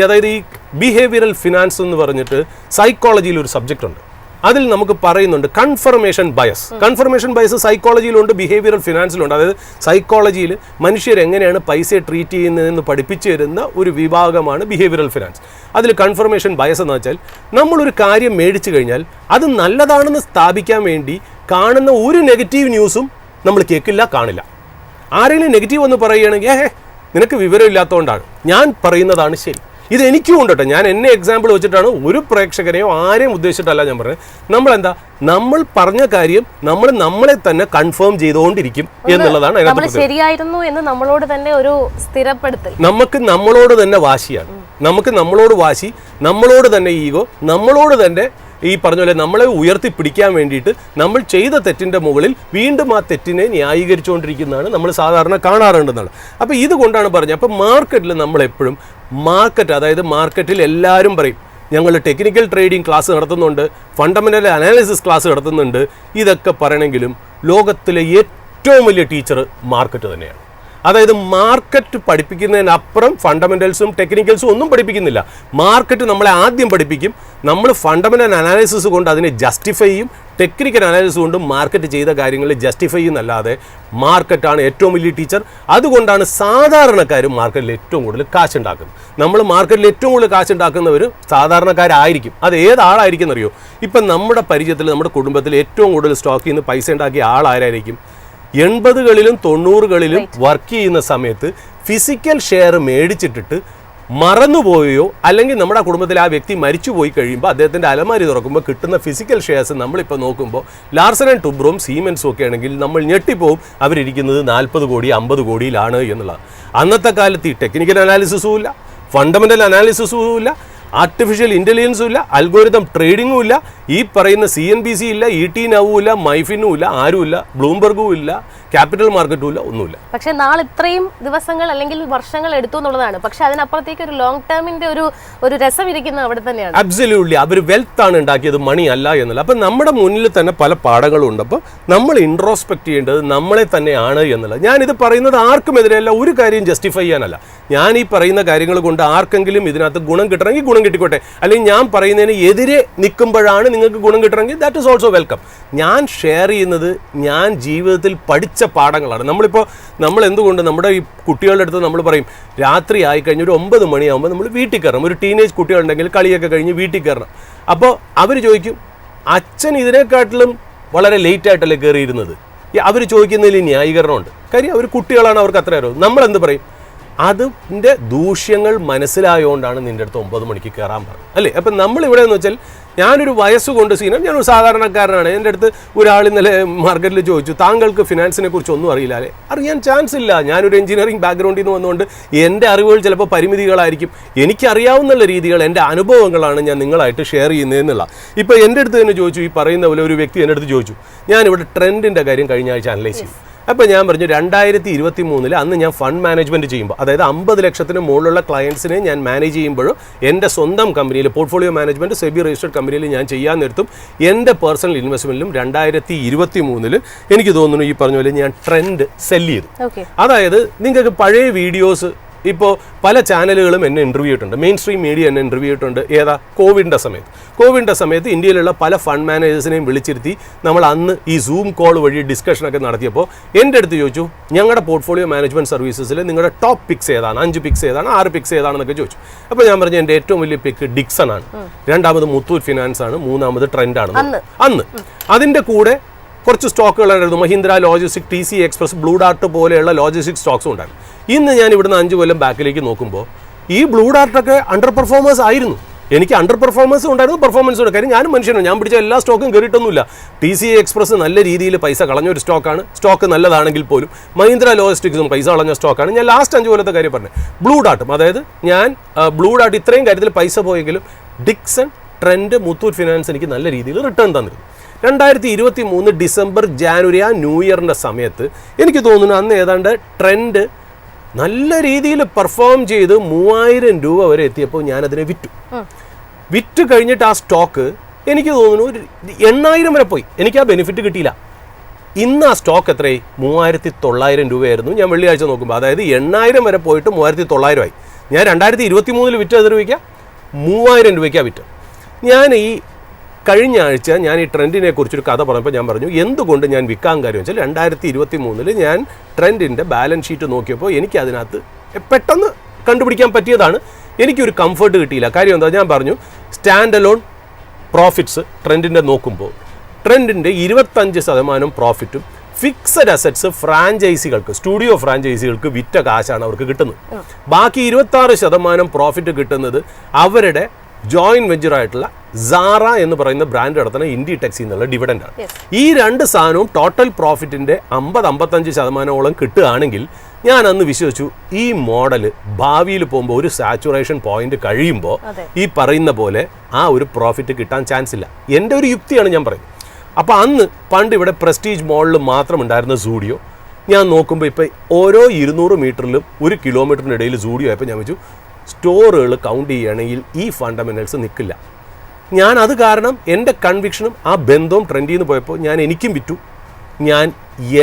അതായത് ഈ ബിഹേവിയറൽ ഫിനാൻസ് എന്ന് പറഞ്ഞിട്ട് സൈക്കോളജിയിൽ ഒരു സബ്ജക്റ്റ് ഉണ്ട്. അതിൽ നമുക്ക് പറയുന്നുണ്ട് കൺഫർമേഷൻ ബയസ് സൈക്കോളജിയിലുണ്ട്, ബിഹേവിയറൽ ഫിനാൻസിലുണ്ട്. അതായത് സൈക്കോളജിയിൽ മനുഷ്യർ എങ്ങനെയാണ് പൈസയെ ട്രീറ്റ് ചെയ്യുന്നതെന്ന് പഠിപ്പിച്ചു തരുന്ന ഒരു വിഭാഗമാണ് ബിഹേവിയറൽ ഫിനാൻസ്. അതിൽ കൺഫർമേഷൻ ബയസ് എന്ന് വെച്ചാൽ നമ്മളൊരു കാര്യം മേടിച്ചു കഴിഞ്ഞാൽ അത് നല്ലതാണെന്ന് സ്ഥാപിക്കാൻ വേണ്ടി കാണുന്ന ഒരു നെഗറ്റീവ് ന്യൂസും നമ്മൾ കേൾക്കില്ല, കാണില്ല. ആരെങ്കിലും നെഗറ്റീവ് എന്ന് പറയുകയാണെങ്കിൽ നിനക്ക് വിവരമില്ലാത്തതുകൊണ്ടാണ്, ഞാൻ പറയുന്നതാണ് ശരി. ഇത് എനിക്കും ഉണ്ട് കേട്ടോ. ഞാൻ എന്നെ എക്സാമ്പിൾ വെച്ചിട്ടാണ്, ഒരു പ്രേക്ഷകനെയോ ആരെയും ഉദ്ദേശിച്ചിട്ടല്ല ഞാൻ പറഞ്ഞത്. നമ്മൾ പറഞ്ഞ കാര്യം നമ്മളെ തന്നെ കൺഫേം ചെയ്തുകൊണ്ടിരിക്കും എന്നുള്ളതാണ് അതിനകത്ത്. ശരിയായിരുന്നു എന്ന് നമ്മളോട് തന്നെ ഒരു സ്ഥിരപ്പെടുത്തൽ. നമുക്ക് നമ്മളോട് തന്നെ വാശിയാണ്. നമുക്ക് നമ്മളോട് വാശി, നമ്മളോട് തന്നെ ഈഗോ, നമ്മളോട് തന്നെ ഈ പറഞ്ഞ പോലെ നമ്മളെ ഉയർത്തിപ്പിടിക്കാൻ വേണ്ടിയിട്ട് നമ്മൾ ചെയ്ത തെറ്റിൻ്റെ മുകളിൽ വീണ്ടും ആ തെറ്റിനെ ന്യായീകരിച്ചുകൊണ്ടിരിക്കുന്നതാണ് നമ്മൾ സാധാരണ കാണാറുണ്ടെന്നാണ്. അപ്പോൾ ഇതുകൊണ്ടാണ് പറഞ്ഞത്. അപ്പോൾ മാർക്കറ്റിൽ നമ്മളെപ്പോഴും അതായത് മാർക്കറ്റിൽ എല്ലാവരും പറയും ഞങ്ങൾ ടെക്നിക്കൽ ട്രേഡിംഗ് ക്ലാസ് നടത്തുന്നുണ്ട്, ഫണ്ടമെൻ്റൽ അനാലിസിസ് ക്ലാസ് നടത്തുന്നുണ്ട്. ഇതൊക്കെ പറയണമെങ്കിലും ലോകത്തിലെ ഏറ്റവും വലിയ ടീച്ചർ മാർക്കറ്റ് തന്നെയാണ്. അതായത് മാർക്കറ്റ് പഠിപ്പിക്കുന്നതിനപ്പുറം ഫണ്ടമെൻ്റൽസും ടെക്നിക്കൽസും ഒന്നും പഠിപ്പിക്കുന്നില്ല. മാർക്കറ്റ് നമ്മളെ ആദ്യം പഠിപ്പിക്കും, നമ്മൾ ഫണ്ടമെൻ്റൽ അനാലിസിസ് കൊണ്ട് അതിനെ ജസ്റ്റിഫൈ ചെയ്യും, ടെക്നിക്കൽ അനാലിസിസ് കൊണ്ട് മാർക്കറ്റ് ചെയ്ത കാര്യങ്ങൾ ജസ്റ്റിഫൈ ചെയ്യുന്നല്ലാതെ മാർക്കറ്റാണ് ഏറ്റവും വലിയ ടീച്ചർ. അതുകൊണ്ടാണ് സാധാരണക്കാരും മാർക്കറ്റിൽ ഏറ്റവും കൂടുതൽ കാശുണ്ടാക്കുന്നത്. നമ്മൾ മാർക്കറ്റിൽ ഏറ്റവും കൂടുതൽ കാശുണ്ടാക്കുന്നവർ സാധാരണക്കാരായിരിക്കും. അത് ഏതാളായിരിക്കും എന്നറിയോ? ഇപ്പം നമ്മുടെ പരിചയത്തിൽ, നമ്മുടെ കുടുംബത്തിൽ ഏറ്റവും കൂടുതൽ സ്റ്റോക്കിൽ നിന്ന് പൈസ ഉണ്ടാക്കിയ ആളാരായിരിക്കും? 80കളിലും 90കളിലും വർക്ക് ചെയ്യുന്ന സമയത്ത് ഫിസിക്കൽ ഷെയർ മേടിച്ചിട്ടിട്ട് മറന്നുപോയോ അല്ലെങ്കിൽ നമ്മുടെ കുടുംബത്തിൽ ആ വ്യക്തി മരിച്ചു പോയി കഴിയുമ്പോൾ അദ്ദേഹത്തിൻ്റെ അലമാരി തുറക്കുമ്പോൾ കിട്ടുന്ന ഫിസിക്കൽ ഷെയർസ് നമ്മളിപ്പോൾ നോക്കുമ്പോൾ ലാർസൻ ആൻഡ് ടുബ്രോയും സീമെൻസും ഒക്കെ ആണെങ്കിൽ നമ്മൾ ഞെട്ടിപ്പോവും അവരിയ്ക്കുന്നത് 40 കോടി 50 കോടിയിലാണ് എന്നുള്ളത്. അന്നത്തെ കാലത്ത് ഈ ടെക്നിക്കൽ അനാലിസിസും ഇല്ല, ഫണ്ടമെൻ്റൽ അനാലിസിസും ഇല്ല, ആർട്ടിഫിഷ്യൽ ഇൻ്റലിജൻസും ഇല്ല, അൽഗോരിതം ട്രേഡിങ്ങും ഇല്ല, ഈ പറയുന്ന CNBC ഇല്ല, ET നവും ഇല്ല, മൈഫിനും ഇല്ല, ആരുമില്ല, ബ്ലൂംബർഗും ഇല്ല, ക്യാപിറ്റൽ മാർക്കറ്റും ഇല്ല, ഒന്നുമില്ല. പക്ഷേ നാളെ ഇത്രയും ദിവസങ്ങൾ അല്ലെങ്കിൽ വർഷങ്ങൾ എടുത്തു എന്നുള്ളതാണ്. പക്ഷെ അതിനപ്പുറത്തേക്ക് ഒരു ലോങ് ടേമിന്റെ ഒരു രസം ഇരിക്കുന്നത് അവിടെ തന്നെയാണ്. അബ്സല്യൂട്ട്ലി. അവർ വെൽത്ത് ആണ് ഉണ്ടാക്കിയത്, മണി അല്ല എന്നുള്ള. അപ്പം നമ്മുടെ മുന്നിൽ തന്നെ പല പാഠങ്ങളും ഉണ്ട്. അപ്പോൾ നമ്മൾ ഇൻട്രോസ്പെക്ട് ചെയ്യേണ്ടത് നമ്മളെ തന്നെയാണ് എന്നുള്ളത്. ഞാനിത് പറയുന്നത് ആർക്കും എതിരെയല്ല, ഒരു കാര്യം ജസ്റ്റിഫൈ ചെയ്യാനല്ല. ഞാൻ ഈ പറയുന്ന കാര്യങ്ങൾ കൊണ്ട് ആർക്കെങ്കിലും ഇതിനകത്ത് ഗുണം കിട്ടണമെങ്കിൽ ഗുണം കിട്ടിക്കോട്ടെ, അല്ലെങ്കിൽ ഞാൻ പറയുന്നതിന് എതിരെ നിൽക്കുമ്പോഴാണ് നിങ്ങൾക്ക് ഗുണം കിട്ടണമെങ്കിൽ ദാറ്റ് ഇസ് ഓൾസോ വെൽക്കം. ഞാൻ ഷെയർ ചെയ്യുന്നത് ഞാൻ ജീവിതത്തിൽ പഠിച്ച പാഠങ്ങളാണ്. നമ്മൾ എന്തുകൊണ്ട് നമ്മുടെ ഈ കുട്ടികളുടെ അടുത്ത് നമ്മൾ പറയും രാത്രി ആയിക്കഴിഞ്ഞ് ഒരു 9 മണിയാകുമ്പോൾ നമ്മൾ വീട്ടിൽ കയറണം. ഒരു ടീനേജ് കുട്ടികളുണ്ടെങ്കിൽ കളിയൊക്കെ കഴിഞ്ഞ് വീട്ടിൽ കയറണം. അപ്പോൾ അവർ ചോദിക്കും അച്ഛൻ ഇതിനെക്കാട്ടിലും വളരെ ലേറ്റായിട്ടല്ലേ കയറിയിരുന്നത്. അവർ ചോദിക്കുന്നതിൽ ന്യായീകരണമുണ്ട്. കാര്യം അവർ കുട്ടികളാണ്, അവർക്ക് അത്ര അറിവ്. നമ്മളെന്ത് പറയും? അതിൻ്റെ ദൂഷ്യങ്ങൾ മനസ്സിലായതുകൊണ്ടാണ് നിൻ്റെ അടുത്ത് 9 മണിക്ക് കയറാൻ പറഞ്ഞത് അല്ലേ. അപ്പം നമ്മളിവിടെ എന്ന് വെച്ചാൽ ഞാനൊരു വയസ്സുകൊണ്ട് ഞാനൊരു സാധാരണക്കാരനാണ്. എൻ്റെ അടുത്ത് ഒരാൾ ഇന്നലെ മാർക്കറ്റിൽ ചോദിച്ചു താങ്കൾക്ക് ഫിനാൻസിനെ കുറിച്ച് ഒന്നും അറിയില്ല അല്ലേ? അറിയാൻ ചാൻസ് ഇല്ല. ഞാനൊരു എഞ്ചിനീയറിംഗ് ബാക്ക്ഗ്രൗണ്ടിൽ നിന്ന് വന്നുകൊണ്ട് എൻ്റെ അറിവുകൾ ചിലപ്പോൾ പരിമിതികളായിരിക്കും. എനിക്കറിയാവുന്ന രീതികൾ, എൻ്റെ അനുഭവങ്ങളാണ് ഞാൻ നിങ്ങളായിട്ട് ഷെയർ ചെയ്യുന്നതെന്നുള്ള. ഇപ്പോൾ എൻ്റെ അടുത്ത് തന്നെ ചോദിച്ചു, ഈ പറയുന്ന പോലെ ഒരു വ്യക്തി എൻ്റെ അടുത്ത് ചോദിച്ചു, ഞാനിവിടെ ട്രെൻഡിൻ്റെ കാര്യം കഴിഞ്ഞ ആഴ്ച അനലൈസ് ചെയ്തു. അപ്പോൾ ഞാൻ പറഞ്ഞു 2023 അന്ന് ഞാൻ ഫണ്ട് മാനേജ്മെൻറ്റ് ചെയ്യുമ്പോൾ, അതായത് 50 ലക്ഷത്തിന് മുകളിലുള്ള ക്ലയൻസിനെ ഞാൻ മാനേജ് ചെയ്യുമ്പോഴും എൻ്റെ സ്വന്തം കമ്പനിയിൽ പോർട്ട്ഫോളിയോ മാനേജ്മെൻറ്റ് സെബി രജിസ്റ്റേർഡ് കമ്പനിയിൽ ഞാൻ ചെയ്യാൻ നിർത്തും. എൻ്റെ പേഴ്സണൽ ഇൻവെസ്റ്റ്മെൻറ്റിലും 2023 എനിക്ക് തോന്നുന്നു ഈ പറഞ്ഞ പോലെ ഞാൻ ട്രെൻഡ് സെല്ല് ചെയ്തു. അതായത് നിങ്ങൾക്ക് പഴയ വീഡിയോസ് ഇപ്പോൾ പല ചാനലുകളും എന്നെ ഇൻ്റർവ്യൂ ചെയ്തിട്ടുണ്ട്, മെയിൻ സ്ട്രീം മീഡിയ എന്നെ ഇൻ്റർവ്യൂ ചെയ്തിട്ടുണ്ട്. ഏതാ? കോവിഡിൻ്റെ സമയത്ത് ഇന്ത്യയിലുള്ള പല ഫണ്ട് മാനേജേഴ്സിനെയും വിളിച്ചിരുത്തി നമ്മൾ അന്ന് ഈ സൂം കോൾ വഴി ഡിസ്കഷനൊക്കെ നടത്തിയപ്പോൾ എൻ്റെ അടുത്ത് ചോദിച്ചു ഞങ്ങളുടെ പോർട്ട്ഫോളിയോ മാനേജ്മെൻറ്റ് സർവീസസിൽ നിങ്ങളുടെ ടോപ്പ് പിക്സ് ഏതാണ്, 5 പിക്സ് ഏതാണ്, 6 പിക്സ് ഏതാണെന്നൊക്കെ ചോദിച്ചു. അപ്പോൾ ഞാൻ പറഞ്ഞു എൻ്റെ ഏറ്റവും വലിയ പിക്ക് ഡിക്സൺ ആണ്, രണ്ടാമത് മുത്തൂറ്റ് ഫിനാൻസ് ആണ്, മൂന്നാമത് ട്രെൻഡാണ്. അന്ന് അതിൻ്റെ കൂടെ കുറച്ച് സ്റ്റോക്കുകളായിരുന്നു, Mahindra logistic, TC express, blue dart പോലെയുള്ള ലോജിസ്റ്റിക് സ്റ്റോക്സും ഉണ്ടായിരുന്നു. ഇന്ന് ഞാൻ ഇവിടുന്ന് 5 കൊല്ലം ബാക്കിലേക്ക് നോക്കുമ്പോൾ ഈ ബ്ലൂ ഡാർട്ടൊക്കെ അണ്ടർ പെർഫോമേഴ്സ് ആയിരുന്നു. എനിക്ക് അണ്ടർ പെർഫോമൻസ് ഉണ്ടായിരുന്നു, പെർഫോമൻസ് ഉണ്ട്. കാര്യം ഞാനും മനുഷ്യനാണ്, ഞാൻ പിടിച്ച എല്ലാ സ്റ്റോക്കും കയറിയിട്ടൊന്നുമില്ല. TC എക്സ്പ്രസ് നല്ല രീതിയിൽ പൈസ കളഞ്ഞൊരു സ്റ്റോക്കാണ്, സ്റ്റോക്ക് നല്ലതാണെങ്കിൽ പോലും. മഹീന്ദ്ര ലോജിസ്റ്റിക്സും പൈസ കളഞ്ഞ സ്റ്റോക്കാണ്. ഞാൻ ലാസ്റ്റ് 5 കൊല്ലത്തെ കാര്യം പറഞ്ഞത്. ബ്ലൂ ഡാർട്ടും, അതായത് ഞാൻ ബ്ലൂ ഡാർട്ട് ഇത്രയും കാര്യത്തിൽ പൈസ പോയെങ്കിലും ഡിക്സൺ, ട്രെൻഡ്, മുത്തൂറ്റ് ഫിനാൻസ് എനിക്ക് നല്ല രീതിയിൽ റിട്ടേൺ തന്നിരുന്നു. 2023 ഡിസംബർ, ജാനുവരി ആ ന്യൂ ഇയറിൻ്റെ സമയത്ത് എനിക്ക് തോന്നുന്നു അന്ന് ഏതാണ്ട് ട്രെൻഡ് നല്ല രീതിയിൽ പെർഫോം ചെയ്ത് 3000 രൂപ വരെ എത്തിയപ്പോൾ ഞാനതിനെ വിറ്റ് കഴിഞ്ഞിട്ട് ആ സ്റ്റോക്ക് എനിക്ക് തോന്നുന്നു 8000 വരെ പോയി. എനിക്ക് ആ ബെനിഫിറ്റ് കിട്ടിയില്ല. ഇന്ന് ആ സ്റ്റോക്ക് എത്രയായി? 3900 രൂപയായിരുന്നു ഞാൻ വെള്ളിയാഴ്ച നോക്കുമ്പോൾ. അതായത് 8000 വരെ പോയിട്ട് 3900 ആയി. ഞാൻ 2023 വിറ്റ് എത്ര രൂപയ്ക്ക്? 3000 രൂപയ്ക്കാണ് വിറ്റ്. ഞാൻ ഈ കഴിഞ്ഞ ആഴ്ച ഞാൻ ഈ ട്രെൻഡിനെ കുറിച്ചൊരു കഥ പറഞ്ഞപ്പോൾ ഞാൻ പറഞ്ഞു എന്തുകൊണ്ട് ഞാൻ വിൽക്കാൻ കാര്യം വെച്ചാൽ 2023 ഞാൻ ട്രെൻഡിൻ്റെ ബാലൻസ് ഷീറ്റ് നോക്കിയപ്പോൾ എനിക്ക് അതിനകത്ത് പെട്ടെന്ന് കണ്ടുപിടിക്കാൻ പറ്റിയതാണ്. എനിക്കൊരു കംഫർട്ട് കിട്ടിയില്ല. കാര്യം എന്താ? ഞാൻ പറഞ്ഞു സ്റ്റാൻഡ് അലോൺ പ്രോഫിറ്റ്സ് ട്രെൻഡിൻ്റെ നോക്കുമ്പോൾ ട്രെൻഡിൻ്റെ 25% പ്രോഫിറ്റും ഫിക്സഡ് അസറ്റ്സ് ഫ്രാഞ്ചൈസികൾക്ക്, സ്റ്റുഡിയോ ഫ്രാഞ്ചൈസികൾക്ക് വിറ്റ കാശാണ് അവർക്ക് കിട്ടുന്നത്. ബാക്കി 26% പ്രോഫിറ്റ് കിട്ടുന്നത് അവരുടെ ജോയിൻറ്റ് വെഞ്ചറായിട്ടുള്ള സാറ എന്ന് പറയുന്ന ബ്രാൻഡ് നടത്തുന്ന ഇൻഡിടെക്സിൽ നിന്നുള്ള ഡിവിഡൻഡാണ്. ഈ രണ്ട് സാധനവും ടോട്ടൽ പ്രോഫിറ്റിൻ്റെ 50-55% കിട്ടുകയാണെങ്കിൽ ഞാൻ അന്ന് വിശ്വസിച്ചു ഈ മോഡൽ ഭാവിയിൽ പോകുമ്പോൾ ഒരു സാച്ചുറേഷൻ പോയിന്റ് കഴിയുമ്പോൾ ഈ പറയുന്ന പോലെ ആ ഒരു പ്രോഫിറ്റ് കിട്ടാൻ ചാൻസ് ഇല്ല. എൻ്റെ ഒരു യുക്തിയാണ് ഞാൻ പറയുന്നത്. അപ്പോൾ അന്ന് പണ്ട് ഇവിടെ പ്രസ്റ്റീജ് മോളിൽ മാത്രം ഉണ്ടായിരുന്ന സൂഡിയോ ഞാൻ നോക്കുമ്പോൾ ഇപ്പോൾ ഓരോ 200 മീറ്ററിലും 1 കിലോമീറ്ററിനിടയിൽ സൂഡിയോ ആയപ്പോൾ ഞാൻ വെച്ചു സ്റ്റോറുകൾ കൗണ്ട് ചെയ്യുകയാണെങ്കിൽ ഈ ഫണ്ടമെൻ്റൽസ് നിൽക്കില്ല. ഞാൻ അത് കാരണം എൻ്റെ കൺവിക്ഷനും ആ ബന്ധവും ട്രെൻഡിൽ നിന്ന് പോയപ്പോൾ ഞാൻ എനിക്കും വിറ്റു, ഞാൻ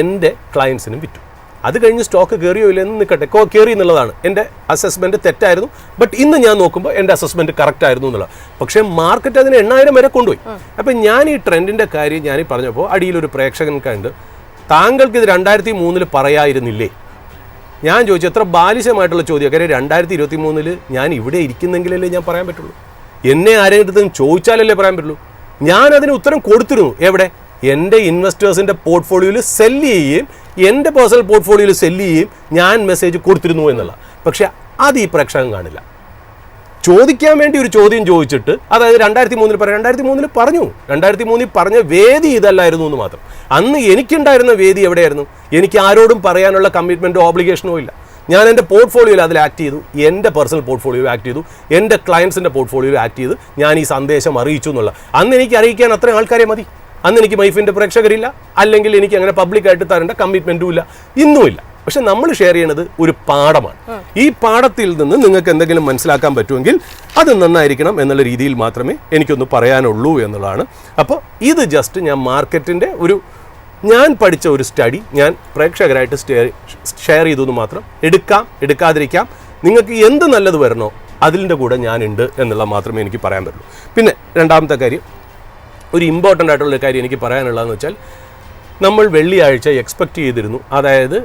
എൻ്റെ ക്ലയൻസിനും വിറ്റു. അത് കഴിഞ്ഞ് സ്റ്റോക്ക് കയറിയോ ഇല്ലെന്ന് നിൽക്കട്ടെ, കയറി എന്നുള്ളതാണ് എൻ്റെ അസസ്മെൻറ്റ് തെറ്റായിരുന്നു. ബട്ട് ഇന്ന് ഞാൻ നോക്കുമ്പോൾ എൻ്റെ അസസ്മെൻറ്റ് കറക്റ്റ് ആയിരുന്നു എന്നുള്ളത്. പക്ഷേ മാർക്കറ്റ് അതിന് 8000 വരെ കൊണ്ടുപോയി. അപ്പം ഞാൻ ഈ ട്രെൻഡിൻ്റെ കാര്യം ഞാൻ പറഞ്ഞപ്പോൾ അടിയിലൊരു പ്രേക്ഷകൻ കണ്ട് താങ്കൾക്ക് ഇത് 2003 പറയായിരുന്നില്ലേ? ഞാൻ ചോദിച്ചു, എത്ര ബാലിശമായിട്ടുള്ള ചോദ്യം. കാര്യം 2023 ഞാൻ ഇവിടെ ഇരിക്കുന്നെങ്കിലല്ലേ ഞാൻ പറയാൻ പറ്റുള്ളൂ. എന്നെ ആരെങ്കിലും ചോദിച്ചാലല്ലേ പറയാൻ പറ്റുള്ളൂ. ഞാൻ അതിന് ഉത്തരം കൊടുത്തിരുന്നു. എവിടെ? എൻ്റെ ഇൻവെസ്റ്റേഴ്സിൻ്റെ പോർട്ട്ഫോളിയോയിൽ സെല്ല് ചെയ്യുകയും എൻ്റെ പേഴ്സണൽ പോർട്ട്ഫോളിയോയിൽ സെല്ല് ചെയ്യുകയും ഞാൻ മെസ്സേജ് കൊടുത്തിരുന്നു എന്നുള്ള. പക്ഷേ അത് ഈ പ്രേക്ഷകൻ കാണില്ല. ചോദിക്കാൻ വേണ്ടി ഒരു ചോദ്യം ചോദിച്ചിട്ട്, അതായത് 2003 പറഞ്ഞു. 2003 പറഞ്ഞ വേദി ഇതല്ലായിരുന്നു എന്ന് മാത്രം. അന്ന് എനിക്കുണ്ടായിരുന്ന വേദി എവിടെയായിരുന്നു? എനിക്ക് ആരോടും പറയാനുള്ള കമ്മിറ്റ്മെൻറ്റോ ഓബ്ലിഗേഷനോ ഇല്ല. ഞാൻ എൻ്റെ പോർട്ട്ഫോളിയോയിൽ അതിൽ ആക്ട് ചെയ്തു, എൻ്റെ പേഴ്സണൽ പോർട്ട്ഫോളിയോയിൽ ആക്ട് ചെയ്തു, എൻ്റെ ക്ലയൻസിൻ്റെ പോർട്ട്ഫോളിയോയിൽ ആക്ട് ചെയ്ത് ഞാൻ ഈ സന്ദേശം അറിയിച്ചു എന്നുള്ള. അന്ന് എനിക്ക് അറിയിക്കാൻ അത്രയും ആൾക്കാരെ മതി. അന്ന് എനിക്ക് മൈഫിൻ്റെ പ്രേക്ഷകരില്ല, അല്ലെങ്കിൽ എനിക്ക് അങ്ങനെ പബ്ലിക്കായിട്ട് തരേണ്ട കമ്മിറ്റ്മെൻറ്റും ഇല്ല, ഇന്നുമില്ല. പക്ഷെ നമ്മൾ ഷെയർ ചെയ്യണത് ഒരു പാഠമാണ്. ഈ പാഠത്തിൽ നിന്ന് നിങ്ങൾക്ക് എന്തെങ്കിലും മനസ്സിലാക്കാൻ പറ്റുമെങ്കിൽ അത് നന്നായിരിക്കണം എന്നുള്ള രീതിയിൽ മാത്രമേ എനിക്കൊന്ന് പറയാനുള്ളൂ എന്നുള്ളതാണ്. അപ്പോൾ ഇത് ജസ്റ്റ് ഞാൻ മാർക്കറ്റിൻ്റെ ഞാൻ പഠിച്ച ഒരു സ്റ്റഡി ഞാൻ പ്രേക്ഷകരായിട്ട് ഷെയർ ചെയ്തു എന്ന് മാത്രം. എടുക്കാം, എടുക്കാതിരിക്കാം, നിങ്ങൾക്ക് എന്ത് നല്ലത് വരണോ അതിൻ്റെ കൂടെ ഞാനുണ്ട് എന്നുള്ള മാത്രമേ എനിക്ക് പറയാൻ പറ്റുള്ളൂ. പിന്നെ രണ്ടാമത്തെ കാര്യം, ഒരു ഇമ്പോർട്ടൻ്റ് ആയിട്ടുള്ളൊരു കാര്യം എനിക്ക് പറയാനുള്ളതെന്ന് വെച്ചാൽ, നമ്മൾ വെള്ളിയാഴ്ച എക്സ്പെക്റ്റ് ചെയ്തിരുന്നു, അതായത്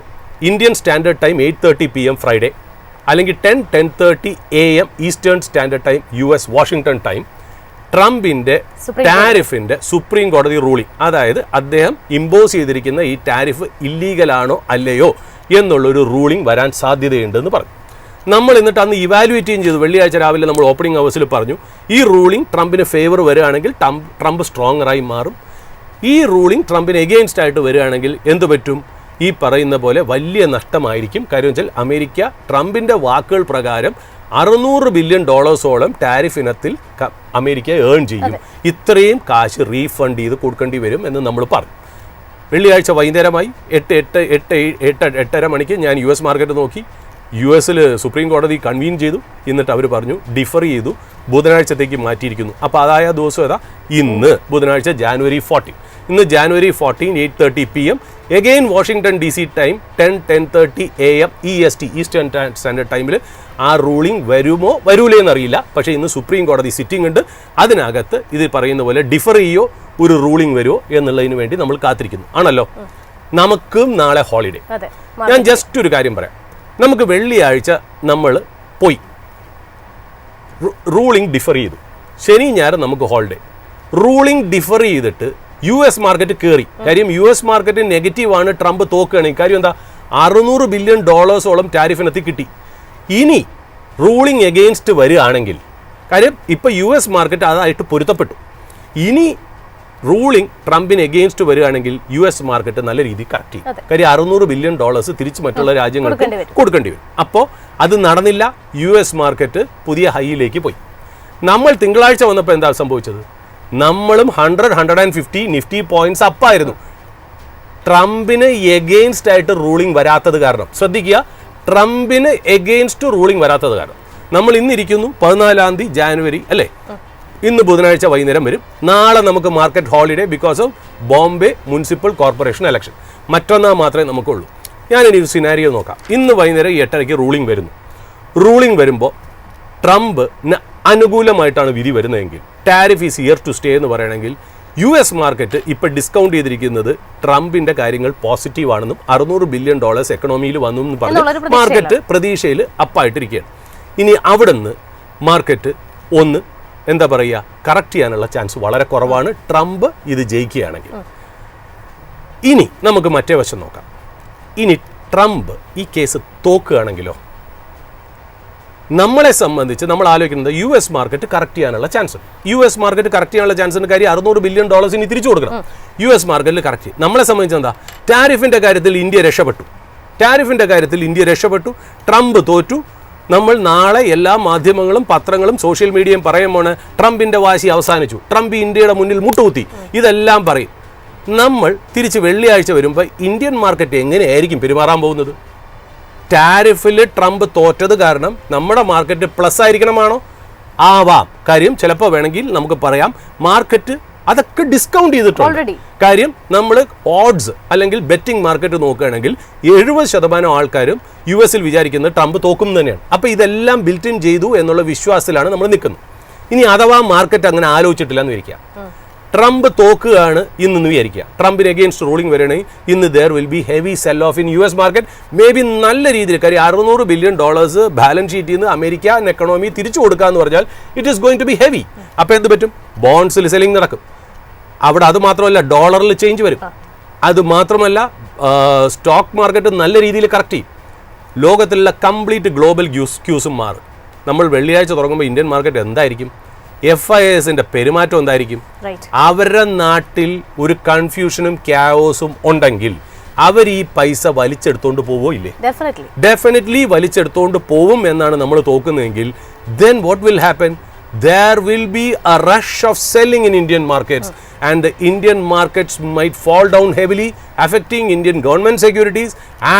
Indian standard time 8:30 PM Friday, അല്ലെങ്കിൽ 10:30 AM eastern standard time US Washington time, ട്രംപിൻ്റെ ടാരിഫിൻ്റെ സുപ്രീം കോടതി റൂളിംഗ്, അതായത് അദ്ദേഹം ഇമ്പോസ് ചെയ്തിരിക്കുന്ന ഈ ടാരിഫ് ഇല്ലീഗലാണോ അല്ലയോ എന്നുള്ളൊരു റൂളിംഗ് വരാൻ സാധ്യതയുണ്ടെന്ന് പറഞ്ഞു. നമ്മൾ എന്നിട്ട് അന്ന് ഇവാലുവേറ്റ് ചെയ്തു. വെള്ളിയാഴ്ച രാവിലെ നമ്മൾ ഓപ്പണിംഗ് അവേഴ്സിൽ പറഞ്ഞു, ഈ റൂളിംഗ് ട്രംപിന് ഫേവർ വരികയാണെങ്കിൽ ട്രംപ് സ്ട്രോങ്ങറായി മാറും. ഈ റൂളിംഗ് ട്രംപിന് എഗെയിൻസ്റ്റ് ആയിട്ട് വരികയാണെങ്കിൽ എന്ത് പറ്റും? ഈ പറയുന്ന പോലെ വലിയ നഷ്ടമായിരിക്കും. കാര്യം വെച്ചാൽ അമേരിക്ക ട്രംപിൻ്റെ വാക്കുകൾ പ്രകാരം $600 ബില്യൺ ടാരിഫ് ഇനത്തിൽ അമേരിക്ക ഏൺ ചെയ്യും. ഇത്രയും കാശ് റീഫണ്ട് ചെയ്ത് കൊടുക്കേണ്ടി വരും എന്ന് നമ്മൾ പറഞ്ഞു. വെള്ളിയാഴ്ച വൈകുന്നേരമായി 8:30 മണിക്ക് ഞാൻ US മാർക്കറ്റ് നോക്കി. US സുപ്രീം കോടതി കൺവീൻ ചെയ്തു. എന്നിട്ട് അവർ പറഞ്ഞു ഡിഫർ ചെയ്തു, ബുധനാഴ്ചത്തേക്ക് മാറ്റിയിരിക്കുന്നു. അപ്പോൾ അതായ ദിവസം ഏതാ? ഇന്ന് ബുധനാഴ്ച January 14. ഇന്ന് January 14 8:30 PM again Washington DC time 10:30 AM EST eastern standard ടൈമിൽ ആ റൂളിംഗ് വരുമോ വരൂലേ എന്നറിയില്ല. പക്ഷേ ഇന്ന് സുപ്രീം കോടതി സിറ്റിംഗ് ഉണ്ട്. അതിനകത്ത് ഇത് പറയുന്ന പോലെ ഡിഫർ ചെയ്യോ ഒരു റൂളിംഗ് വരുമോ എന്നുള്ളതിന് വേണ്ടി നമ്മൾ കാത്തിരിക്കുന്നു. ആണല്ലോ, നമുക്കും നാളെ ഹോളിഡേ. ഞാൻ ജസ്റ്റ് ഒരു കാര്യം പറയാം. നമുക്ക് വെള്ളിയാഴ്ച നമ്മൾ പോയി റൂളിംഗ് ഡിഫർ ചെയ്തു. ശനി ഞായർ നമുക്ക് ഹോളിഡേ. റൂളിംഗ് ഡിഫർ ചെയ്തിട്ട് US മാർക്കറ്റ് കയറി. കാര്യം US മാർക്കറ്റ് നെഗറ്റീവാണ്, ട്രംപ് തോക്കുകയാണെങ്കിൽ. കാര്യം എന്താ? $600 ബില്യൺ ടാരിഫിനെത്തി കിട്ടി. ഇനി റൂളിംഗ് എഗെയിൻസ്റ്റ് വരികയാണെങ്കിൽ, കാര്യം ഇപ്പോൾ US മാർക്കറ്റ് അതായിട്ട് പൊരുത്തപ്പെട്ടു. ഇനി റൂളിംഗ് ട്രംപിന് എഗെയിൻസ്റ്റ് വരികയാണെങ്കിൽ US മാർക്കറ്റ് നല്ല രീതിയിൽ കറക്റ്റ് ചെയ്യും. കാര്യം $600 ബില്യൺ തിരിച്ച് മറ്റുള്ള രാജ്യങ്ങൾക്ക് കൊടുക്കേണ്ടി വരും. അപ്പോൾ അത് നടന്നില്ല. US മാർക്കറ്റ് പുതിയ ഹൈയിലേക്ക് പോയി. നമ്മൾ തിങ്കളാഴ്ച വന്നപ്പോൾ എന്താ സംഭവിച്ചത്? നമ്മളും 100-150 നിഫ്റ്റി പോയിന്റ്സ് അപ്പായിരുന്നു. ട്രംപിന് എഗെയിൻസ്റ്റ് ആയിട്ട് റൂളിംഗ് വരാത്തത് കാരണം, ശ്രദ്ധിക്കുക, ട്രംപിന് എഗെയിൻസ്റ്റ് റൂളിംഗ് വരാത്തത് കാരണം നമ്മൾ ഇന്നിരിക്കുന്നു 14 ജാനുവരി അല്ലേ? ഇന്ന് ബുധനാഴ്ച വൈകുന്നേരം വരും. നാളെ നമുക്ക് market holiday because of Bombay municipal corporation election. മറ്റൊന്നാൾ മാത്രമേ നമുക്കുള്ളൂ. ഞാനിനി ഒരു സിനാരിയോ നോക്കാം. ഇന്ന് വൈകുന്നേരം 8:30 റൂളിംഗ് വരുന്നു. റൂളിംഗ് വരുമ്പോൾ ട്രംപ് അനുകൂലമായിട്ടാണ് വിധി വരുന്നതെങ്കിൽ, tariff is here to stay എന്ന് പറയണമെങ്കിൽ, US മാർക്കറ്റ് ഇപ്പോൾ ഡിസ്കൗണ്ട് ചെയ്തിരിക്കുന്നത് ട്രംപിൻ്റെ കാര്യങ്ങൾ പോസിറ്റീവാണെന്നും $600 ബില്യൺ എക്കണോമിയിൽ വന്നു എന്ന് പറഞ്ഞ് മാർക്കറ്റ് പ്രതീക്ഷയിൽ അപ്പായിട്ടിരിക്കുകയാണ്. ഇനി അവിടെ നിന്ന് മാർക്കറ്റ് ഒന്ന് എന്താ പറയുക, കറക്റ്റ് ചെയ്യാനുള്ള ചാൻസ് വളരെ കുറവാണ് ട്രംപ് ഇത് ജയിക്കുകയാണെങ്കിൽ. ഇനി നമുക്ക് മറ്റേ വശം നോക്കാം. ഇനി ട്രംപ് ഈ കേസ് തോക്കുകയാണെങ്കിലോ? നമ്മളെ സംബന്ധിച്ച് നമ്മൾ ആലോചിക്കുന്നത് US മാർക്കറ്റ് കറക്റ്റ് ചെയ്യാനുള്ള ചാൻസ്. US മാർക്കറ്റ് കറക്റ്റ് ചെയ്യാനുള്ള ചാൻസിന് കാര്യം $600 ബില്യൺ ഇനി തിരിച്ചു കൊടുക്കണം. US മാർക്കറ്റിൽ കറക്റ്റ് ചെയ്യും. നമ്മളെ സംബന്ധിച്ച് എന്താ? ടാരിഫിൻ്റെ കാര്യത്തിൽ ഇന്ത്യ രക്ഷപ്പെട്ടു. ടാരിഫിൻ്റെ കാര്യത്തിൽ ഇന്ത്യ രക്ഷപ്പെട്ടു, ട്രംപ് തോറ്റു. നമ്മൾ നാളെ എല്ലാ മാധ്യമങ്ങളും പത്രങ്ങളും സോഷ്യൽ മീഡിയയും പറയുമ്പോൾ ട്രംപിൻ്റെ വാശി അവസാനിച്ചു, ട്രംപ് ഇന്ത്യയുടെ മുന്നിൽ മുട്ടുകുത്തി, ഇതെല്ലാം പറയും. നമ്മൾ തിരിച്ച് വെള്ളിയാഴ്ച വരുമ്പോൾ ഇന്ത്യൻ മാർക്കറ്റ് എങ്ങനെയായിരിക്കും പെരുമാറാൻ പോകുന്നത്? ടാരിഫിൽ ട്രംപ് തോറ്റത് കാരണം നമ്മുടെ മാർക്കറ്റ് പ്ലസ് ആയിരിക്കണമാണോ? ആവാം. കാര്യം ചിലപ്പോൾ വേണമെങ്കിൽ നമുക്ക് പറയാം മാർക്കറ്റ് അതൊക്കെ ഡിസ്കൗണ്ട് ചെയ്തിട്ടുണ്ട്. കാര്യം നമ്മൾ ഓഡ്സ് അല്ലെങ്കിൽ ബെറ്റിംഗ് മാർക്കറ്റ് നോക്കുകയാണെങ്കിൽ 70% ആൾക്കാരും US വിചാരിക്കുന്നത് ട്രംപ് തോക്കും തന്നെയാണ്. അപ്പോൾ ഇതെല്ലാം ബിൽറ്റ് ഇൻ ചെയ്തു എന്നുള്ള വിശ്വാസത്തിലാണ് നമ്മൾ നിൽക്കുന്നത്. ഇനി അഥവാ മാർക്കറ്റ് അങ്ങനെ ആലോചിച്ചിട്ടില്ല എന്ന് വിചാരിക്കുക, ട്രംപ് തോക്കുകയാണ് ഇന്ന് വിചാരിക്കുക, ട്രംപിന് എഗെയിൻസ്റ്റ് റൂളിംഗ് വരികയാണെങ്കിൽ ഇന്ന് there will be heavy cell of in US market. May be നല്ല രീതിയിൽ, കാര്യം $600 ബില്യൺ ബാലൻസ് ഷീറ്റിൽ നിന്ന് അമേരിക്കൻ എക്കണോമി തിരിച്ചു കൊടുക്കുക എന്ന് പറഞ്ഞാൽ it is going to be heavy. അപ്പോൾ എന്ത് പറ്റും? ബോൺസിൽ സെല്ലിംഗ് നടക്കും. അവിടെ അത് മാത്രമല്ല, ഡോളറിൽ ചേഞ്ച് വരും. അത് മാത്രമല്ല, സ്റ്റോക്ക് മാർക്കറ്റ് നല്ല രീതിയിൽ കറക്റ്റ് ചെയ്യും. ലോകത്തിലുള്ള കംപ്ലീറ്റ് ഗ്ലോബൽ ക്യൂസും മാറും. നമ്മൾ വെള്ളിയാഴ്ച തുടങ്ങുമ്പോൾ ഇന്ത്യൻ മാർക്കറ്റ് എന്തായിരിക്കും? FISന്റെ പെരുമാറ്റം എന്തായിരിക്കും? അവരുടെ നാട്ടിൽ ഒരു കൺഫ്യൂഷനും ക്യാവോസും ഉണ്ടെങ്കിൽ അവർ ഈ പൈസ വലിച്ചെടുത്തോണ്ട് പോവോ ഇല്ലേ? ഡെഫിനറ്റ്ലി വലിച്ചെടുത്തോണ്ട് പോവും എന്നാണ് നമ്മൾ തോക്കുന്നതെങ്കിൽ then what will happen? There will be a rush of selling in Indian markets and the Indian markets might fall down heavily, affecting Indian government securities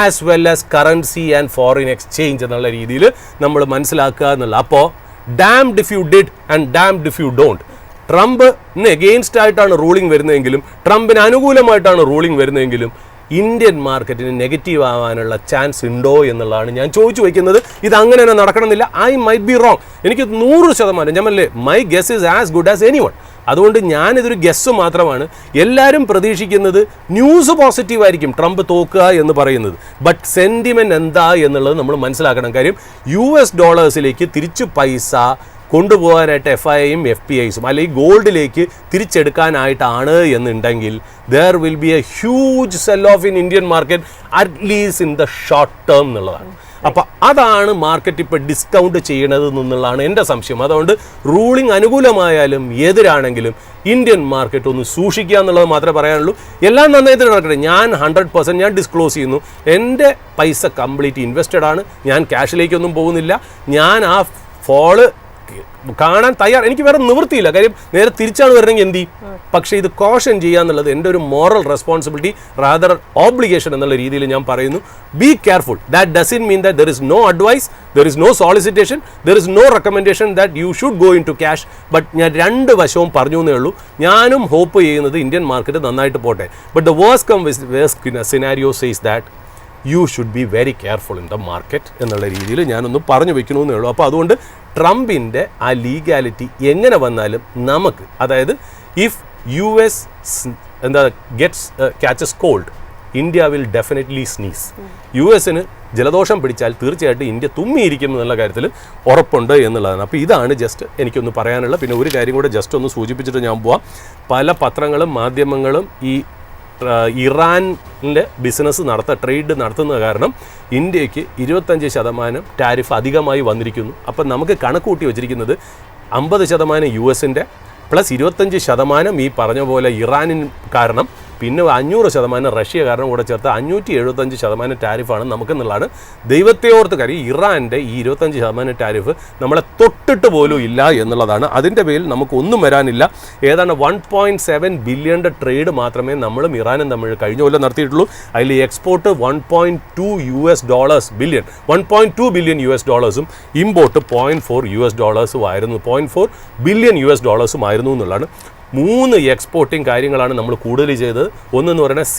as well as currency and foreign exchange എന്നുള്ള രീതിയിൽ നമ്മൾ മനസ്സിലാക്കുക എന്നുള്ള. അപ്പോൾ damned if you did and damned if you don't. ട്രംപിന് against ആയിട്ടാണ് ruling വരുന്നതെങ്കിലും ട്രംപിന് അനുകൂലമായിട്ടാണ് റൂളിംഗ് വരുന്നതെങ്കിലും ഇന്ത്യൻ മാർക്കറ്റിന് നെഗറ്റീവ് ആവാനുള്ള ചാൻസ് ഉണ്ടോ എന്നുള്ളതാണ് ഞാൻ ചോദിച്ചു വയ്ക്കുന്നത്. ഇത് അങ്ങനെ തന്നെ നടക്കണമെന്നില്ല. I might be wrong. എനിക്ക് 100% ഞാൻ പറഞ്ഞില്ലേ, my guess is as good as anyone. അതുകൊണ്ട് ഞാനിതൊരു ഗസ് മാത്രമാണ്. എല്ലാവരും പ്രതീക്ഷിക്കുന്നത് ന്യൂസ് പോസിറ്റീവ് ആയിരിക്കും ട്രംപ് തോക്കുക എന്ന് പറയുന്നത്. ബട്ട് സെൻറ്റിമെൻറ്റ് എന്താ എന്നുള്ളത് നമ്മൾ മനസ്സിലാക്കണം. കാര്യം US ഡോളേഴ്സിലേക്ക് തിരിച്ചു പൈസ കൊണ്ടുപോകാനായിട്ട് FIIയും FPIസും അല്ലെങ്കിൽ ഗോൾഡിലേക്ക് തിരിച്ചെടുക്കാനായിട്ടാണ് എന്നുണ്ടെങ്കിൽ there will be A huge cell of in Indian market at least in the short term എന്നുള്ളതാണ്. അപ്പോൾ അതാണ് മാർക്കറ്റ് ഇപ്പോൾ ഡിസ്കൗണ്ട് ചെയ്യണത് എന്നുള്ളതാണ് എൻ്റെ സംശയം. അതുകൊണ്ട് റൂളിംഗ് അനുകൂലമായാലും എതിരാണെങ്കിലും ഇന്ത്യൻ മാർക്കറ്റ് ഒന്ന് സൂക്ഷിക്കുക എന്നുള്ളത് മാത്രമേ പറയാനുള്ളൂ. എല്ലാം നന്നായിട്ട് നടക്കട്ടെ. ഞാൻ 100% ഞാൻ ഡിസ്ക്ലോസ് ചെയ്യുന്നു, എൻ്റെ പൈസ കംപ്ലീറ്റ് ഇൻവെസ്റ്റഡ് ആണ്. ഞാൻ ക്യാഷിലേക്കൊന്നും പോകുന്നില്ല. ഞാൻ ആ ഫോള് കാണാൻ എനിക്ക് വേറെ നിവൃത്തിയില്ല. കാര്യം നേരെ തിരിച്ചാണ് വരണമെങ്കിൽ എന്ത് ചെയ്യും? പക്ഷേ ഇത് കോഷൻ ചെയ്യുക എന്നുള്ളത് എൻ്റെ ഒരു മോറൽ റെസ്പോൺസിബിലിറ്റി, റാദർ ഓബ്ലിഗേഷൻ എന്നുള്ള രീതിയിൽ ഞാൻ പറയുന്നു. Be careful. That doesn't mean that there is no advice, there is no solicitation, there is no recommendation that you should go into cash. But ഞാൻ രണ്ട് വശവും പറഞ്ഞു എന്നേ ഉള്ളൂ. ഞാനും ഹോപ്പ് ചെയ്യുന്നത് ഇന്ത്യൻ മാർക്കറ്റ് നന്നായിട്ട് പോട്ടെ. But the worst come worst scenario says that you should be very careful in the market എന്നുള്ള രീതിയിൽ ഞാനൊന്ന് പറഞ്ഞു വെക്കണമെന്നേ ഉള്ളൂ. അപ്പോൾ അതുകൊണ്ട് ട്രംപിൻ്റെ ആ ലീഗാലിറ്റി എങ്ങനെ വന്നാലും നമുക്ക്, അതായത് if US catches cold, India will definitely sneeze. US ജലദോഷം പിടിച്ചാൽ തീർച്ചയായിട്ടും ഇന്ത്യ തുമ്മിയിരിക്കും എന്നുള്ള കാര്യത്തിൽ ഉറപ്പുണ്ട് എന്നുള്ളതാണ്. അപ്പോൾ ഇതാണ് ജസ്റ്റ് എനിക്കൊന്ന് പറയാനുള്ള. പിന്നെ ഒരു കാര്യം കൂടെ ജസ്റ്റ് ഒന്ന് സൂചിപ്പിച്ചിട്ട് ഞാൻ പോവാം. പല പത്രങ്ങളും മാധ്യമങ്ങളും ഈ ഇറാനിൻ്റെ ബിസിനസ് ട്രേഡ് നടത്തുന്നത് കാരണം ഇന്ത്യക്ക് 25% ടാരിഫ് അധികമായി വന്നിരിക്കുന്നു. അപ്പം നമുക്ക് കണക്ക് കൂട്ടി വെച്ചിരിക്കുന്നത് 50% US-ൻ്റെ പ്ലസ് 25% ഈ പറഞ്ഞ പോലെ ഇറാനിൻ കാരണം, പിന്നെ 500% റഷ്യ കാരണം കൂടെ ചേർത്ത് 575% ടാരിഫാണ് നമുക്കെന്നുള്ളതാണ്. ദൈവത്തെ ഓർത്ത്. കാര്യം ഇറാൻ്റെ ഈ 25% ടാരിഫ് നമ്മളെ തൊട്ടിട്ട് പോലും ഇല്ല എന്നുള്ളതാണ്. അതിൻ്റെ പേരിൽ നമുക്കൊന്നും വരാനില്ല. ഏതാണ്ട് 1.7 ബില്യൻ്റെ ട്രേഡ് മാത്രമേ നമ്മളും ഇറാനും തമ്മിൽ കഴിഞ്ഞ കൊല്ലം നടത്തിയിട്ടുള്ളൂ. അതിൽ എക്സ്പോർട്ട് $1.2 ബില്യൺ, $1.2 ബില്യൺ ഇമ്പോർട്ട് $0.4 ആയിരുന്നു, $0.4 ബില്യൺ ആയിരുന്നു എന്നുള്ളതാണ്. 3 എക്സ്പോർട്ടിങ് കാര്യങ്ങളാണ് നമ്മൾ കൂടുതൽ ചെയ്തത്. ഒന്നെന്ന് പറയുന്നത്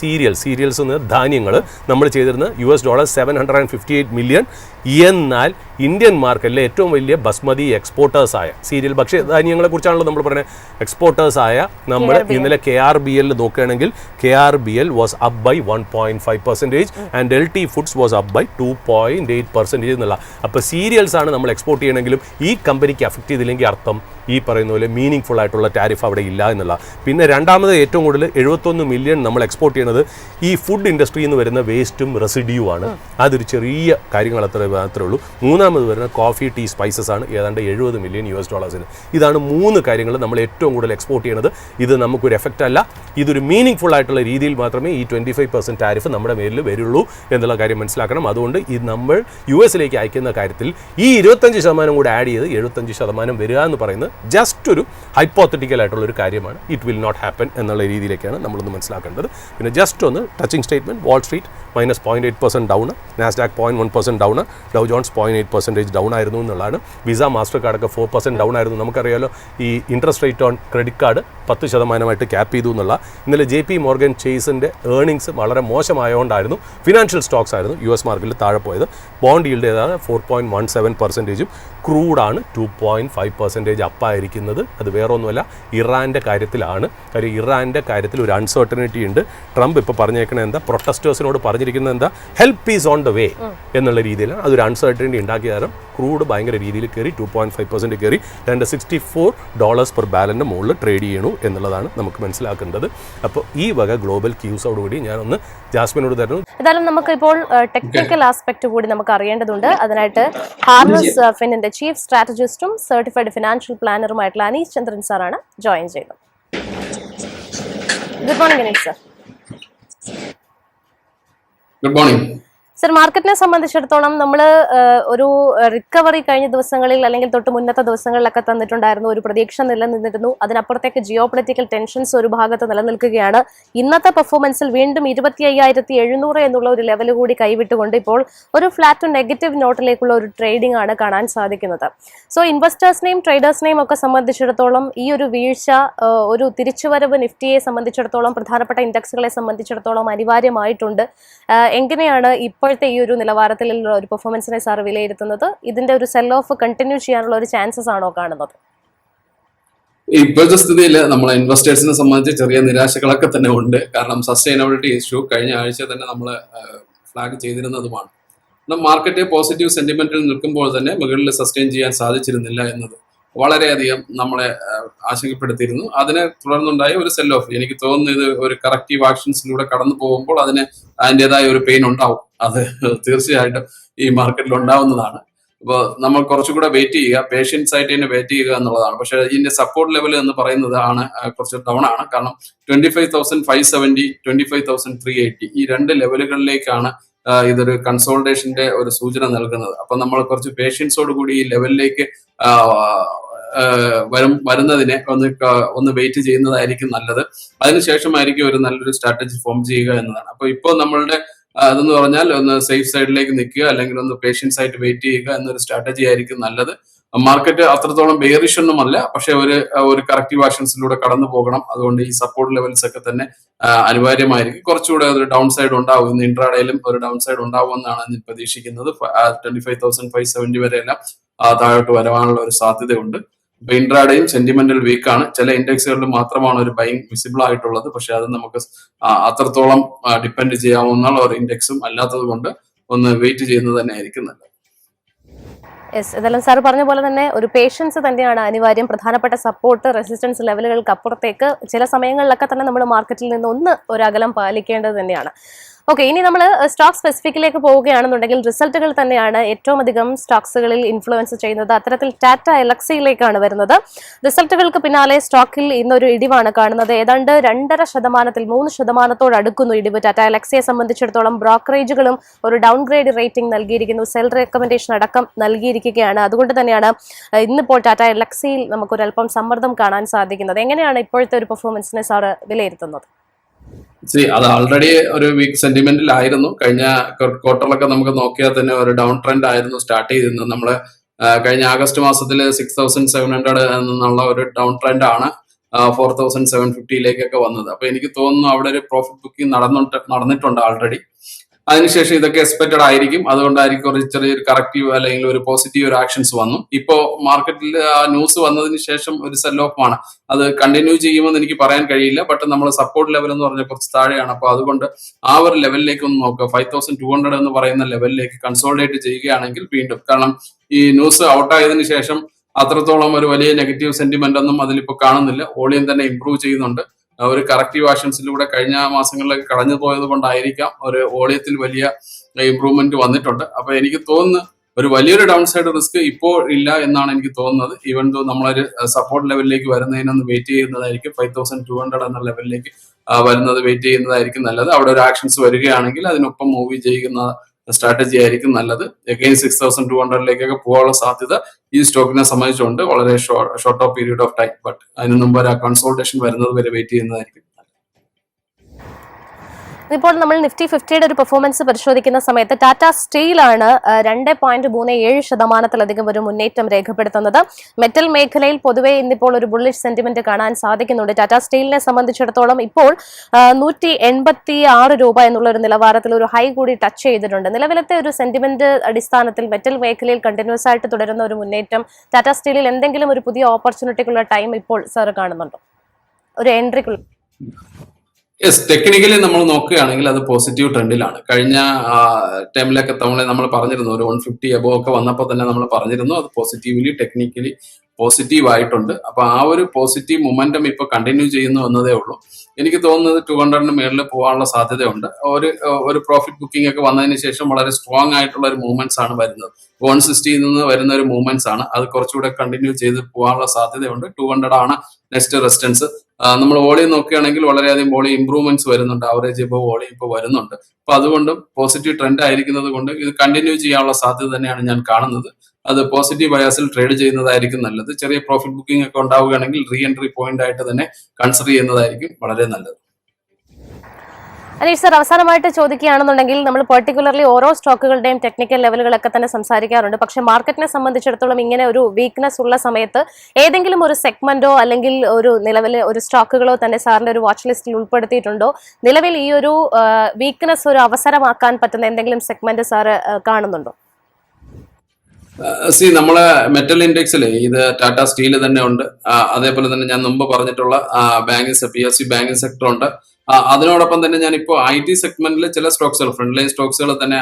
സീരിയൽസ് എന്ന് ധാന്യങ്ങൾ നമ്മൾ ചെയ്തിരുന്നത് $758 മില്യൺ. എന്നാൽ ഇന്ത്യൻ മാർക്കറ്റിലെ ഏറ്റവും വലിയ ബസ്മതി എക്സ്പോർട്ടേഴ്സായ ഭക്ഷ്യധാന്യങ്ങളെ കുറിച്ചാണല്ലോ നമ്മൾ പറയുന്നത്. എക്സ്പോർട്ടേഴ്സായ നമ്മൾ ഇന്നലെ KRBL നോക്കുകയാണെങ്കിൽ KRBL was up by 1.5% and LT foods was up by 2.8% എന്നുള്ള. അപ്പോൾ സീരിയൽസ് ആണ് നമ്മൾ എക്സ്പോർട്ട് ചെയ്യണമെങ്കിലും ഈ കമ്പനിക്ക് അഫക്റ്റ് ചെയ്തില്ലെങ്കിൽ അർത്ഥം ഈ പറയുന്ന പോലെ മീനിങ് ഫുൾ ആയിട്ടുള്ള ടാരിഫ് അവിടെ ഇല്ല എന്നുള്ള. പിന്നെ രണ്ടാമത് ഏറ്റവും കൂടുതൽ 71 മില്യൺ നമ്മൾ എക്സ്പോർട്ട് ചെയ്യുന്നത് ഈ ഫുഡ് ഇൻഡസ്ട്രിയിൽ നിന്ന് വരുന്ന വേസ്റ്റും റെസിഡ്യൂ ആണ്. അതൊരു ചെറിയ കാര്യങ്ങൾ മാത്രമേ ഉള്ളൂ. മൂന്നാമത് മൂന്നാമത് വരുന്ന കോഫി ടീ സ്പൈസസ് ആണ്, ഏതാണ്ട് $70 മില്യൺ. ഇതാണ് 3 കാര്യങ്ങൾ നമ്മൾ ഏറ്റവും കൂടുതൽ എക്സ്പോർട്ട് ചെയ്യുന്നത്. ഇത് നമുക്കൊരു എഫക്റ്റ് അല്ല, ഇതൊരു മീനിങ് ഫുൾ ആയിട്ടുള്ള രീതിയിൽ മാത്രമേ ഈ 25% ടാരിഫ് നമ്മുടെ മേലിൽ വരുള്ളൂ എന്നുള്ള കാര്യം മനസ്സിലാക്കണം. അതുകൊണ്ട് ഈ നമ്മൾ US-ലേക്ക് അയക്കുന്ന കാര്യത്തിൽ ഈ 25% കൂടെ ആഡ് ചെയ്ത് 75% വരിക എന്ന് പറയുന്നത് ജസ്റ്റ് ഒരു ഹൈപ്പോത്തറ്റിക്കൽ ആയിട്ടുള്ള ഒരു കാര്യമാണ്. ഇറ്റ് വിൽ നോട്ട് ഹാപ്പൻ എന്നുള്ള രീതിയിലേക്കാണ് നമ്മളൊന്ന് മനസ്സിലാക്കേണ്ടത്. പിന്നെ ജസ്റ്റ് ഒന്ന് touching statement, Wall Street -0.8% down, Nasdaq 0.1% down, ഡൗ John's 0.8% down ആയിരുന്നു എന്നുള്ളതാണ്. വിസ മാസ്റ്റർ കാർഡൊക്കെ 4% ഡൗൺ ആയിരുന്നു. നമുക്കറിയാലോ ഈ interest rate on credit card 10% cap ചെയ്തു എന്നുള്ള. ഇന്നലെ JP മോർഗൻ ചേസിൻ്റെ ഏർണിങ്സ് വളരെ മോശമായതുകൊണ്ടായിരുന്നു ഫിനാൻഷ്യൽ സ്റ്റോക്സ് ആയിരുന്നു US മാർക്കറ്റിൽ താഴെ പോയത്. ബോണ്ട് ഈൽഡ് ഏതാണ് 4.17%, ക്രൂഡാണ് 2.5% അപ്പായിരിക്കുന്നത്. അത് വേറെ ഒന്നുമല്ല, ഇറാൻ്റെ കാര്യത്തിലാണ്. കാര്യം ഇറാൻ്റെ കാര്യത്തിൽ ഒരു അൺസർട്ടനിറ്റി ഉണ്ട്. ട്രംപ് ഇപ്പോൾ പറഞ്ഞേക്കണത് എന്താ, പ്രൊട്ടസ്റ്റേഴ്സിനോട് പറഞ്ഞിരിക്കുന്നത് എന്താ, help is on the way എന്നുള്ള രീതിയിലാണ്. അതൊരു അൺസർട്ടനിറ്റി ഉണ്ടാക്കിയ കാരണം ക്രൂഡ് ഭയങ്കര രീതിയിൽ കയറി 2.5% കയറി $64 പെർ ബാരലിൻ്റെ മുകളിൽ ട്രേഡ് ചെയ്യണു എന്നുള്ളതാണ് നമുക്ക് മനസ്സിലാക്കേണ്ടത്. അപ്പോൾ ഈ വക ഗ്ലോബൽ ക്യൂസോടുകൂടി ഞാനൊന്ന് ജാസ്മിനോട് തരുന്നു. ഏതായാലും നമുക്ക് ഇപ്പോൾ ടെക്നിക്കൽ ആസ്പെക്ട് കൂടി നമുക്ക് അറിയേണ്ടതുണ്ട്. അതിനായിട്ട് ഹാർനസ് ഫിന്നിന്റെ ചീഫ് സ്ട്രാറ്റജിസ്റ്റും സർട്ടിഫൈഡ് ഫിനാൻഷ്യൽ പ്ലാനറുമായിട്ടുള്ള അനീഷ് ചന്ദ്രൻ സാറാണ് ജോയിൻ ചെയ്യുന്നത്. Good morning Aneesh sir. Good morning sir, മാർക്കറ്റിനെ സംബന്ധിച്ചിടത്തോളം നമ്മൾ ഒരു റിക്കവറി കഴിഞ്ഞ ദിവസങ്ങളിൽ അല്ലെങ്കിൽ തൊട്ട് മുന്നത്തെ ദിവസങ്ങളിലൊക്കെ തന്നിട്ടുണ്ടായിരുന്നു, ഒരു പ്രതീക്ഷ നിലനിന്നിരുന്നു. അതിനപ്പുറത്തേക്ക് ജിയോ പൊളിറ്റിക്കൽ ടെൻഷൻസ് ഒരു ഭാഗത്ത് നിലനിൽക്കുകയാണ്. ഇന്നത്തെ പെർഫോമൻസിൽ വീണ്ടും 25,700 എന്നുള്ള ഒരു ലെവൽ കൂടി കൈവിട്ടുകൊണ്ട് ഇപ്പോൾ ഒരു ഫ്ലാറ്റ് ടു നെഗറ്റീവ് നോട്ടിലേക്കുള്ള ഒരു ട്രേഡിംഗ് ആണ് കാണാൻ സാധിക്കുന്നത്. സോ ഇൻവെസ്റ്റേഴ്സിനെയും ട്രേഡേഴ്സിനെയും ഒക്കെ സംബന്ധിച്ചിടത്തോളം ഈ ഒരു വീഴ്ച, ഒരു തിരിച്ചുവരവ് നിഫ്റ്റിയെ സംബന്ധിച്ചിടത്തോളം, പ്രധാനപ്പെട്ട ഇൻഡെക്സുകളെ സംബന്ധിച്ചിടത്തോളം അനിവാര്യമായിട്ടുണ്ട്. എങ്ങനെയാണ് ഇപ്പോഴത്തെ ഈ ഒരു നിലവാരത്തിലുള്ള ഒരു പെർഫോമൻസിനെ സാർ വിലയിരുത്തുന്നത്? ഇതിന്റെ ഒരു സെൽ ഓഫ് കണ്ടിന്യൂ ചെയ്യാനുള്ള ഒരു ചാൻസസ് ആണോ കാണുന്നത്? ഇപ്പോഴത്തെ സ്ഥിതിയിൽ നമ്മളെ ഇൻവെസ്റ്റേഴ്സിനെ സംബന്ധിച്ച് ചെറിയ നിരാശകളൊക്കെ തന്നെ ഉണ്ട്. കാരണം സസ്റ്റൈനബിലിറ്റി ഇഷ്യൂ കഴിഞ്ഞ ആഴ്ച തന്നെ നമ്മൾ ഫ്ലാഗ് ചെയ്തിരുന്നതുമാണ്. മാർക്കറ്റ് പോസിറ്റീവ് സെന്റിമെന്റിൽ നിൽക്കുമ്പോൾ തന്നെ മുകളിൽ സസ്റ്റെയിൻ ചെയ്യാൻ സാധിച്ചിരുന്നില്ല എന്നത് വളരെയധികം നമ്മളെ ആശങ്കപ്പെടുത്തിയിരുന്നു. അതിനെ തുടർന്നുണ്ടായ ഒരു സെൽ ഓഫ്, എനിക്ക് തോന്നുന്നു ഇത് ഒരു കറക്റ്റീവ് ആക്ഷൻസിലൂടെ കടന്നു പോകുമ്പോൾ അതിൻ്റെതായ ഒരു പെയിൻ ഉണ്ടാവും. അത് തീർച്ചയായിട്ടും ഈ മാർക്കറ്റിൽ ഉണ്ടാവുന്നതാണ്. അപ്പോൾ നമ്മൾ കുറച്ചുകൂടെ വെയിറ്റ് ചെയ്യുക, പേഷ്യൻസ് ആയിട്ട് തന്നെ വെയിറ്റ് ചെയ്യുക എന്നുള്ളതാണ്. പക്ഷേ ഇതിന്റെ സപ്പോർട്ട് ലെവൽ എന്ന് പറയുന്നത് കുറച്ച് ഡൗൺ ആണ്. കാരണം 25,570, 25,380 ഈ 2 ലെവലുകളിലേക്കാണ് ഇതൊരു കൺസോൾട്ടേഷന്റെ ഒരു സൂചന നൽകുന്നത്. അപ്പൊ നമ്മൾ കുറച്ച് പേഷ്യൻസോട് കൂടി ഈ ലെവലിലേക്ക് വരുന്നതിനെ ഒന്ന് വെയിറ്റ് ചെയ്യുന്നതായിരിക്കും നല്ലത്. അതിനുശേഷമായിരിക്കും ഒരു നല്ലൊരു സ്ട്രാറ്റജി ഫോം ചെയ്യുക എന്നതാണ്. അപ്പൊ ഇപ്പോൾ നമ്മളുടെ അതെന്ന് പറഞ്ഞാൽ ഒന്ന് സേഫ് സൈഡിലേക്ക് നിൽക്കുക, അല്ലെങ്കിൽ ഒന്ന് പേഷ്യൻസ് ആയിട്ട് വെയിറ്റ് ചെയ്യുക എന്നൊരു സ്ട്രാറ്റജി ആയിരിക്കും നല്ലത്. മാർക്കറ്റ് അത്രത്തോളം ബെയറിഷ് ഒന്നുമല്ല, പക്ഷെ ഒരു കറക്റ്റീവ് ആക്ഷൻസിലൂടെ കടന്നു പോകണം. അതുകൊണ്ട് ഈ സപ്പോർട്ട് ലെവൽസ് ഒക്കെ തന്നെ അനിവാര്യമായിരിക്കും. കുറച്ചുകൂടെ ഒരു ഡൗൺ സൈഡ് ഉണ്ടാവും. ഇന്ന് ഇൻട്രാഡേയിലും ഒരു ഡൗൺ സൈഡ് ഉണ്ടാവുമെന്നാണ് ഞാൻ പ്രതീക്ഷിക്കുന്നത്. 25,570 വരെയെല്ലാം താഴോട്ട് വരാനുള്ള ഒരു സാധ്യതയുണ്ട്. ഇപ്പൊ ഇൻട്രാഡേയും സെന്റിമെന്റൽ വീക്കാണ്. ചില ഇൻഡെക്സുകളിൽ മാത്രമാണ് ഒരു ബൈങ് വിസിബിൾ ആയിട്ടുള്ളത്. പക്ഷെ അത് നമുക്ക് അത്രത്തോളം ഡിപ്പെൻഡ് ചെയ്യാവുന്ന ഒരു ഇൻഡെക്സും അല്ലാത്തത് കൊണ്ട് ഒന്ന് വെയിറ്റ് ചെയ്യുന്നത് തന്നെ ആയിരിക്കും നല്ലത്. ഇതെല്ലാം സാർ പറഞ്ഞ പോലെ തന്നെ ഒരു പേഷ്യൻസ് തന്നെയാണ് അനിവാര്യം. പ്രധാനപ്പെട്ട സപ്പോർട്ട്, റെസിസ്റ്റൻസ് ലെവലുകൾക്ക് അപ്പുറത്തേക്ക് ചില സമയങ്ങളിലൊക്കെ തന്നെ നമ്മൾ മാർക്കറ്റിൽ നിന്ന് ഒരു അകലം പാലിക്കേണ്ടത് തന്നെയാണ്. ഓക്കെ, ഇനി നമ്മൾ സ്റ്റോക്ക് സ്പെസിഫിക്കിലേക്ക് പോവുകയാണെന്നുണ്ടെങ്കിൽ റിസൾട്ടുകൾ തന്നെയാണ് ഏറ്റവും അധികം സ്റ്റോക്സുകളിൽ ഇൻഫ്ലുവൻസ് ചെയ്യുന്നത്. അത്തരത്തിൽ ടാറ്റ എലക്സിയിലേക്കാണ് വരുന്നത്. റിസൾട്ടുകൾക്ക് പിന്നാലെ സ്റ്റോക്കിൽ ഇന്നൊരു ഇടിവാണ് കാണുന്നത്. ഏതാണ്ട് 2.5%, 3% അടുക്കുന്നു ഇടിവ്. ടാറ്റ എലക്സിയെ സംബന്ധിച്ചിടത്തോളം ബ്രോക്കറേജുകളും ഒരു ഡൗൺഗ്രേഡ് റേറ്റിംഗ് നൽകിയിരിക്കുന്നു, സെൽ റെക്കമെൻഡേഷൻ അടക്കം നൽകിയിരിക്കുകയാണ്. അതുകൊണ്ട് തന്നെയാണ് ഇന്നിപ്പോൾ ടാറ്റ എലക്സിയിൽ നമുക്കൊരല്പം സമ്മർദ്ദം കാണാൻ സാധിക്കുന്നത്. എങ്ങനെയാണ് ഇപ്പോഴത്തെ ഒരു പെർഫോമൻസിനെ സാർ വിലയിരുത്തുന്നത്? അത് ഓൾറെഡി ഒരു വീക്ക് സെന്റിമെന്റിലായിരുന്നു. കഴിഞ്ഞ ക്വാർട്ടറിലൊക്കെ നമുക്ക് നോക്കിയാൽ തന്നെ ഒരു ഡൗൺ ട്രെൻഡ് ആയിരുന്നു സ്റ്റാർട്ട് ചെയ്തിരുന്നത്. നമ്മള് കഴിഞ്ഞ ആഗസ്റ്റ് മാസത്തിൽ 6,700 എന്നുള്ള ഒരു ഡൗൺ ട്രെൻഡ് ആണ് 4,750 വന്നത്. അപ്പൊ എനിക്ക് തോന്നുന്നു അവിടെ ഒരു പ്രോഫിറ്റ് ബുക്കിംഗ് നടന്നിട്ടുണ്ട് ഓൾറെഡി. അതിനുശേഷം ഇതൊക്കെ എക്സ്പെക്റ്റഡ് ആയിരിക്കും. അതുകൊണ്ടായിരിക്കും ഒരു ചെറിയൊരു കറക്റ്റീവ് അല്ലെങ്കിൽ ഒരു പോസിറ്റീവ് ഒരു ആക്ഷൻസ് വന്നു. ഇപ്പോ മാർക്കറ്റിൽ ആ ന്യൂസ് വന്നതിന് ശേഷം ഒരു സെൽ ഓഫ് ആണ്. അത് കണ്ടിന്യൂ ചെയ്യുമെന്ന് എനിക്ക് പറയാൻ കഴിയില്ല. ബട്ട് നമ്മൾ സപ്പോർട്ട് ലെവൽ എന്ന് പറഞ്ഞാൽ കുറച്ച് താഴെയാണ്. അപ്പൊ അതുകൊണ്ട് ആ ഒരു ലെവലിലേക്ക് ഒന്ന് നോക്കുക. 5,200 എന്ന് പറയുന്ന ലെവലിലേക്ക് കൺസോൾട്ടേറ്റ് ചെയ്യുകയാണെങ്കിൽ വീണ്ടും, കാരണം ഈ ന്യൂസ് ഔട്ടായതിനു ശേഷം അത്രത്തോളം ഒരു വലിയ നെഗറ്റീവ് സെന്റിമെന്റ് ഒന്നും അതിലിപ്പോ കാണുന്നില്ല. വോളിയം തന്നെ ഇംപ്രൂവ് ചെയ്യുന്നുണ്ട്. ഒരു കറക്റ്റീവ് ആക്ഷൻസിലൂടെ കഴിഞ്ഞ മാസങ്ങളിലേക്ക് കടന്നു പോയത് കൊണ്ടായിരിക്കാം ഒരു വോളിയത്തിൽ വലിയ ഇംപ്രൂവ്മെന്റ് വന്നിട്ടുണ്ട്. അപ്പൊ എനിക്ക് തോന്നുന്നു ഒരു വലിയൊരു ഡൗൺ സൈഡ് റിസ്ക് ഇപ്പോൾ ഇല്ല എന്നാണ് എനിക്ക് തോന്നുന്നത്. ഈവൻ ദോ നമ്മളൊരു സപ്പോർട്ട് ലെവലിലേക്ക് വരുന്നതിനൊന്ന് വെയിറ്റ് ചെയ്യുന്നതായിരിക്കും. 5200 എന്ന ലെവലിലേക്ക് വരുന്നത് വെയിറ്റ് ചെയ്യുന്നതായിരിക്കും നല്ലത്. അവിടെ ഒരു ആക്ഷൻസ് വരികയാണെങ്കിൽ അതിനൊപ്പം മൂവ് ചെയ്യുന്ന സ്ട്രാറ്റജി ആയിരിക്കും നല്ലത്. അഗൈൻ 6200 പോകാനുള്ള സാധ്യത ഈ സ്റ്റോക്കിനെ സംബന്ധിച്ചുകൊണ്ട് വളരെ short of period of time. But അതിന് മുമ്പ് ഒരു കൺസോൾട്ടേഷൻ വരുന്നത് വരെ വെയിറ്റ് ചെയ്യുന്നതായിരിക്കും. ഇപ്പോൾ നമ്മൾ നിഫ്റ്റി 50യുടെ ഒരു പെർഫോമൻസ് പരിശോധിക്കുന്ന സമയത്ത് ടാറ്റ സ്റ്റീലാണ് 2.37% ഒരു മുന്നേറ്റം രേഖപ്പെടുത്തുന്നത്. മെറ്റൽ മേഖലയിൽ പൊതുവെ ഇന്നിപ്പോൾ ഒരു ബുള്ളിഷ് സെന്റിമെന്റ് കാണാൻ സാധിക്കുന്നുണ്ട്. ടാറ്റ സ്റ്റീലിനെ സംബന്ധിച്ചിടത്തോളം ഇപ്പോൾ 186 രൂപ എന്നുള്ള ഒരു നിലവാരത്തിൽ ഒരു ഹൈ കൂടി ടച്ച് ചെയ്തിട്ടുണ്ട്. നിലവിലത്തെ ഒരു സെന്റിമെന്റ് അടിസ്ഥാനത്തിൽ മെറ്റൽ മേഖലയിൽ കണ്ടിന്യൂസ് ആയിട്ട് തുടരുന്ന ഒരു മുന്നേറ്റം ടാറ്റ സ്റ്റീലിൽ എന്തെങ്കിലും ഒരു പുതിയ ഓപ്പർച്യൂണിറ്റിക്കുള്ള ടൈം ഇപ്പോൾ സാർ കാണുന്നുണ്ടോ, ഒരു എൻട്രിക്കുള്ള? യെസ്, ടെക്നിക്കലി നമ്മൾ നോക്കുകയാണെങ്കിൽ അത് പോസിറ്റീവ് ട്രെൻഡിലാണ്. കഴിഞ്ഞ ടൈമിലൊക്കെ നമ്മൾ പറഞ്ഞിരുന്നു, ഒരു 150 അബോവ് ഒക്കെ വന്നപ്പോൾ തന്നെ നമ്മൾ പറഞ്ഞിരുന്നു അത് പോസിറ്റീവ്ലി ടെക്നിക്കലി പോസിറ്റീവ് ആയിട്ടുണ്ട്. അപ്പൊ ആ ഒരു പോസിറ്റീവ് മൊമെന്റം ഇപ്പൊ കണ്ടിന്യൂ ചെയ്യുന്നു എന്നതേ ഉള്ളൂ. എനിക്ക് തോന്നുന്നത് 200 മേളിൽ പോകാനുള്ള സാധ്യതയുണ്ട്. ഒരു പ്രോഫിറ്റ് ബുക്കിംഗ് ഒക്കെ വന്നതിന് ശേഷം വളരെ സ്ട്രോങ് ആയിട്ടുള്ള ഒരു മൂവ്മെന്റ്സ് ആണ് വരുന്നത്. 160 നിന്ന് വരുന്ന ഒരു മൂവ്മെന്റ്സ് ആണ്. അത് കുറച്ചുകൂടെ കണ്ടിന്യൂ ചെയ്ത് പോകാനുള്ള സാധ്യതയുണ്ട്. 200 ആണ് നെക്സ്റ്റ് റെസിസ്റ്റൻസ്. നമ്മൾ വോളിയം നോക്കുകയാണെങ്കിൽ വളരെയധികം വോളിയം ഇംപ്രൂവ്മെന്റ്സ് വരുന്നുണ്ട്. ആവറേജ് ഇപ്പോൾ വോളിയം ഇപ്പോൾ വരുന്നുണ്ട്. അപ്പൊ അതുകൊണ്ട് പോസിറ്റീവ് ട്രെൻഡ് ആയിരിക്കുന്നത് കൊണ്ട് ഇത് കണ്ടിന്യൂ ചെയ്യാനുള്ള സാധ്യത തന്നെയാണ് ഞാൻ കാണുന്നത്. അത് പോസിറ്റീവ് ബയാസിൽ ട്രേഡ് ചെയ്യുന്നതായിരിക്കും നല്ലത്. ചെറിയ പ്രോഫിറ്റ് ബുക്കിംഗ് ഒക്കെ ഉണ്ടാവുകയാണെങ്കിൽ റീ എൻട്രി പോയിന്റ് ആയിട്ട് തന്നെ കൺസിഡർ ചെയ്യുന്നതായിരിക്കും വളരെ നല്ലത്. അനീഷ് സർ, അവസാനമായിട്ട് ചോദിക്കുകയാണെന്നുണ്ടെങ്കിൽ നമ്മൾ പെർട്ടിക്കുലർലി ഓരോ സ്റ്റോക്കുകളുടെയും ടെക്നിക്കൽ ലെവലുകളൊക്കെ തന്നെ സംസാരിക്കാറുണ്ട്. പക്ഷെ മാർക്കറ്റിനെ സംബന്ധിച്ചിടത്തോളം ഇങ്ങനെ ഒരു വീക്ക്നെസ് ഉള്ള സമയത്ത് ഏതെങ്കിലും ഒരു സെഗ്മെന്റോ അല്ലെങ്കിൽ ഒരു നിലവിലെ ഒരു സ്റ്റോക്കുകളോ തന്നെ സാറിന്റെ ഒരു വാച്ച് ലിസ്റ്റിൽ ഉൾപ്പെടുത്തിയിട്ടുണ്ടോ? നിലവിൽ ഈ ഒരു വീക്ക്നെസ് ഒരു അവസരമാക്കാൻ പറ്റുന്ന എന്തെങ്കിലും സെഗ്മെന്റ് സാർ കാണുന്നുണ്ടോ? നമ്മളെ മെറ്റൽ ഇൻഡെക്സിൽ ഇത് ടാറ്റ സ്റ്റീൽ തന്നെ ഉണ്ട്. അതേപോലെ തന്നെ ഞാൻ മുമ്പ് പറഞ്ഞിട്ടുള്ള ബാങ്കിങ് PSU ബാങ്കിങ് സെക്ടർ ഉണ്ട്. അതിനോടൊപ്പം തന്നെ ഞാനിപ്പോൾ IT സെഗ്മെന്റിൽ ചില സ്റ്റോക്സുകൾ, ഫ്രണ്ട് ലൈൻ സ്റ്റോക്സുകൾ തന്നെ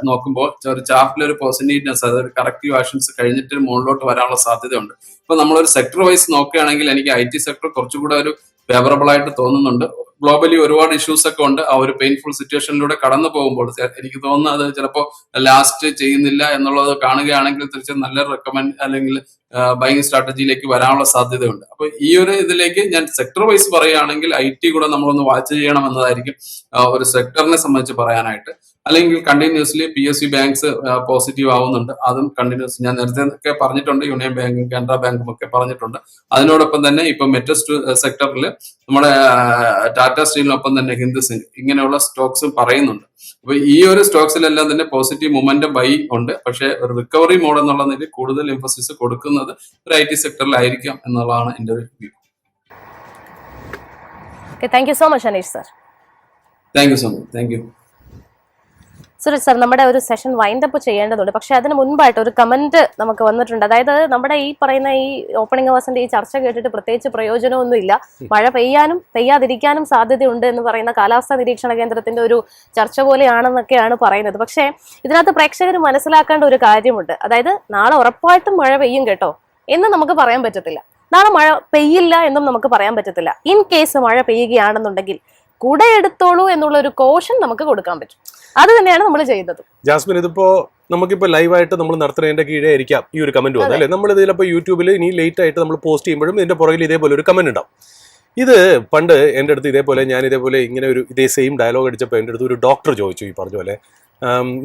നോക്കുമ്പോൾ ഒരു ചാർട്ടിൽ ഒരു പോസിറ്റീവ്നെസ്, അതായത് കറക്റ്റീവ് ആക്ഷൻസ് കഴിഞ്ഞിട്ട് മുകളിലോട്ട് വരാനുള്ള സാധ്യതയുണ്ട്. ഇപ്പൊ നമ്മളൊരു സെക്ടർ വൈസ് നോക്കുകയാണെങ്കിൽ എനിക്ക് IT സെക്ടർ കുറച്ചുകൂടെ ഒരു ഫേവറബിൾ ആയിട്ട് തോന്നുന്നുണ്ട്. ഗ്ലോബലി ഒരുപാട് ഇഷ്യൂസ് ഒക്കെ ഉണ്ട്. ആ ഒരു പെയിൻഫുൾ സിറ്റുവേഷനിലൂടെ കടന്നു പോകുമ്പോൾ എനിക്ക് തോന്നുന്നത് അത് ചിലപ്പോൾ ലാസ്റ്റ് ചെയ്യുന്നില്ല എന്നുള്ളത് കാണുകയാണെങ്കിൽ തീർച്ചയായും നല്ല റെക്കമെൻഡ് അല്ലെങ്കിൽ ബൈങ് സ്ട്രാറ്റജിയിലേക്ക് വരാനുള്ള സാധ്യതയുണ്ട്. അപ്പൊ ഈ ഒരു ഇതിലേക്ക് ഞാൻ സെക്ടർ വൈസ് പറയുകയാണെങ്കിൽ IT കൂടെ നമ്മളൊന്ന് വാച്ച് ചെയ്യണം എന്നതായിരിക്കും ഒരു സെക്ടറിനെ സംബന്ധിച്ച് പറയാനായിട്ട്. അല്ലെങ്കിൽ കണ്ടിന്യൂസ്ലി PSU ബാങ്ക്സ് പോസിറ്റീവ് ആവുന്നുണ്ട്. അതും കണ്ടിന്യൂസ് ഞാൻ നേരത്തെ ഒക്കെ പറഞ്ഞിട്ടുണ്ട്. യൂണിയൻ ബാങ്കും കാനറ ബാങ്കും ഒക്കെ പറഞ്ഞിട്ടുണ്ട്. അതിനോടൊപ്പം തന്നെ ഇപ്പൊ മെറ്റൽ സെക്ടറിൽ നമ്മുടെ ടാറ്റ സ്റ്റീലിനൊപ്പം തന്നെ ഹിന്ദുസിംഗ് ഇങ്ങനെയുള്ള സ്റ്റോക്സും പറയുന്നുണ്ട്. അപ്പൊ ഈ ഒരു സ്റ്റോക്സിലെല്ലാം തന്നെ പോസിറ്റീവ് മൊമെന്റം ബൈ ഉണ്ട്. പക്ഷെ ഒരു റിക്കവറി മോഡ് എന്നുള്ള നിലയിൽ കൂടുതൽ എംഫസിസ് കൊടുക്കുന്നത് ഒരു IT സെക്ടറിലായിരിക്കാം എന്നുള്ളതാണ് എന്റെ ഒരു view. Thank you so much Aneesh sir. Thank you so much. Thank you Suresh sir. നമ്മുടെ ഒരു സെഷൻ വൈൻഡ് അപ്പ് ചെയ്യേണ്ടതുണ്ട്. പക്ഷെ അതിന് മുൻപായിട്ട് ഒരു കമന്റ് നമുക്ക് വന്നിട്ടുണ്ട്. അതായത് നമ്മുടെ ഈ പറയുന്ന ഈ ഓപ്പണിംഗ് അവേഴ്സിന്റെ ഈ ചർച്ച കേട്ടിട്ട് പ്രത്യേകിച്ച് പ്രയോജനമൊന്നുമില്ല, മഴ പെയ്യാനും പെയ്യാതിരിക്കാനും സാധ്യതയുണ്ട് എന്ന് പറയുന്ന കാലാവസ്ഥാ നിരീക്ഷണ കേന്ദ്രത്തിന്റെ ഒരു ചർച്ച പോലെയാണെന്നൊക്കെയാണ് പറയുന്നത്. പക്ഷേ ഇതിനകത്ത് പ്രേക്ഷകർ മനസ്സിലാക്കേണ്ട ഒരു കാര്യമുണ്ട്. അതായത് നാളെ ഉറപ്പായിട്ടും മഴ പെയ്യും കേട്ടോ എന്ന് നമുക്ക് പറയാൻ പറ്റത്തില്ല. നാളെ മഴ പെയ്യില്ല എന്നും നമുക്ക് പറയാൻ പറ്റത്തില്ല. ഇൻ കേസ് മഴ പെയ്യുകയാണെന്നുണ്ടെങ്കിൽ കുടയെടുത്തോളൂ എന്നുള്ള ഒരു കോഷൻ നമുക്ക് കൊടുക്കാൻ പറ്റും. അത് തന്നെയാണ് നമ്മൾ ചെയ്യുന്നത്. ജാസ്മിൻ, ഇതിപ്പോ നമുക്കിപ്പോ ലൈവായിട്ട് നമ്മൾ നടത്തുന്നതിന്റെ കീഴേ ആയിരിക്കാം ഈ ഒരു കമന്റ് വന്നത് അല്ലേ? നമ്മൾ ഇതിലിപ്പോ യൂട്യൂബിൽ ഇനി ലേറ്റ് ആയിട്ട് നമ്മൾ പോസ്റ്റ് ചെയ്യുമ്പോഴും ഇതിന്റെ പുറകിൽ ഇതേപോലെ ഒരു കമന്റ് ഉണ്ടാവും. ഇത് പണ്ട് എൻ്റെ അടുത്ത് ഞാൻ ഇതേപോലെ ഇങ്ങനെ ഒരു ഇതേ സെയിം ഡയലോഗ് അടിച്ചപ്പോൾ എൻ്റെ അടുത്ത് ഒരു ഡോക്ടർ ചോദിച്ചു, ഈ പറഞ്ഞ പോലെ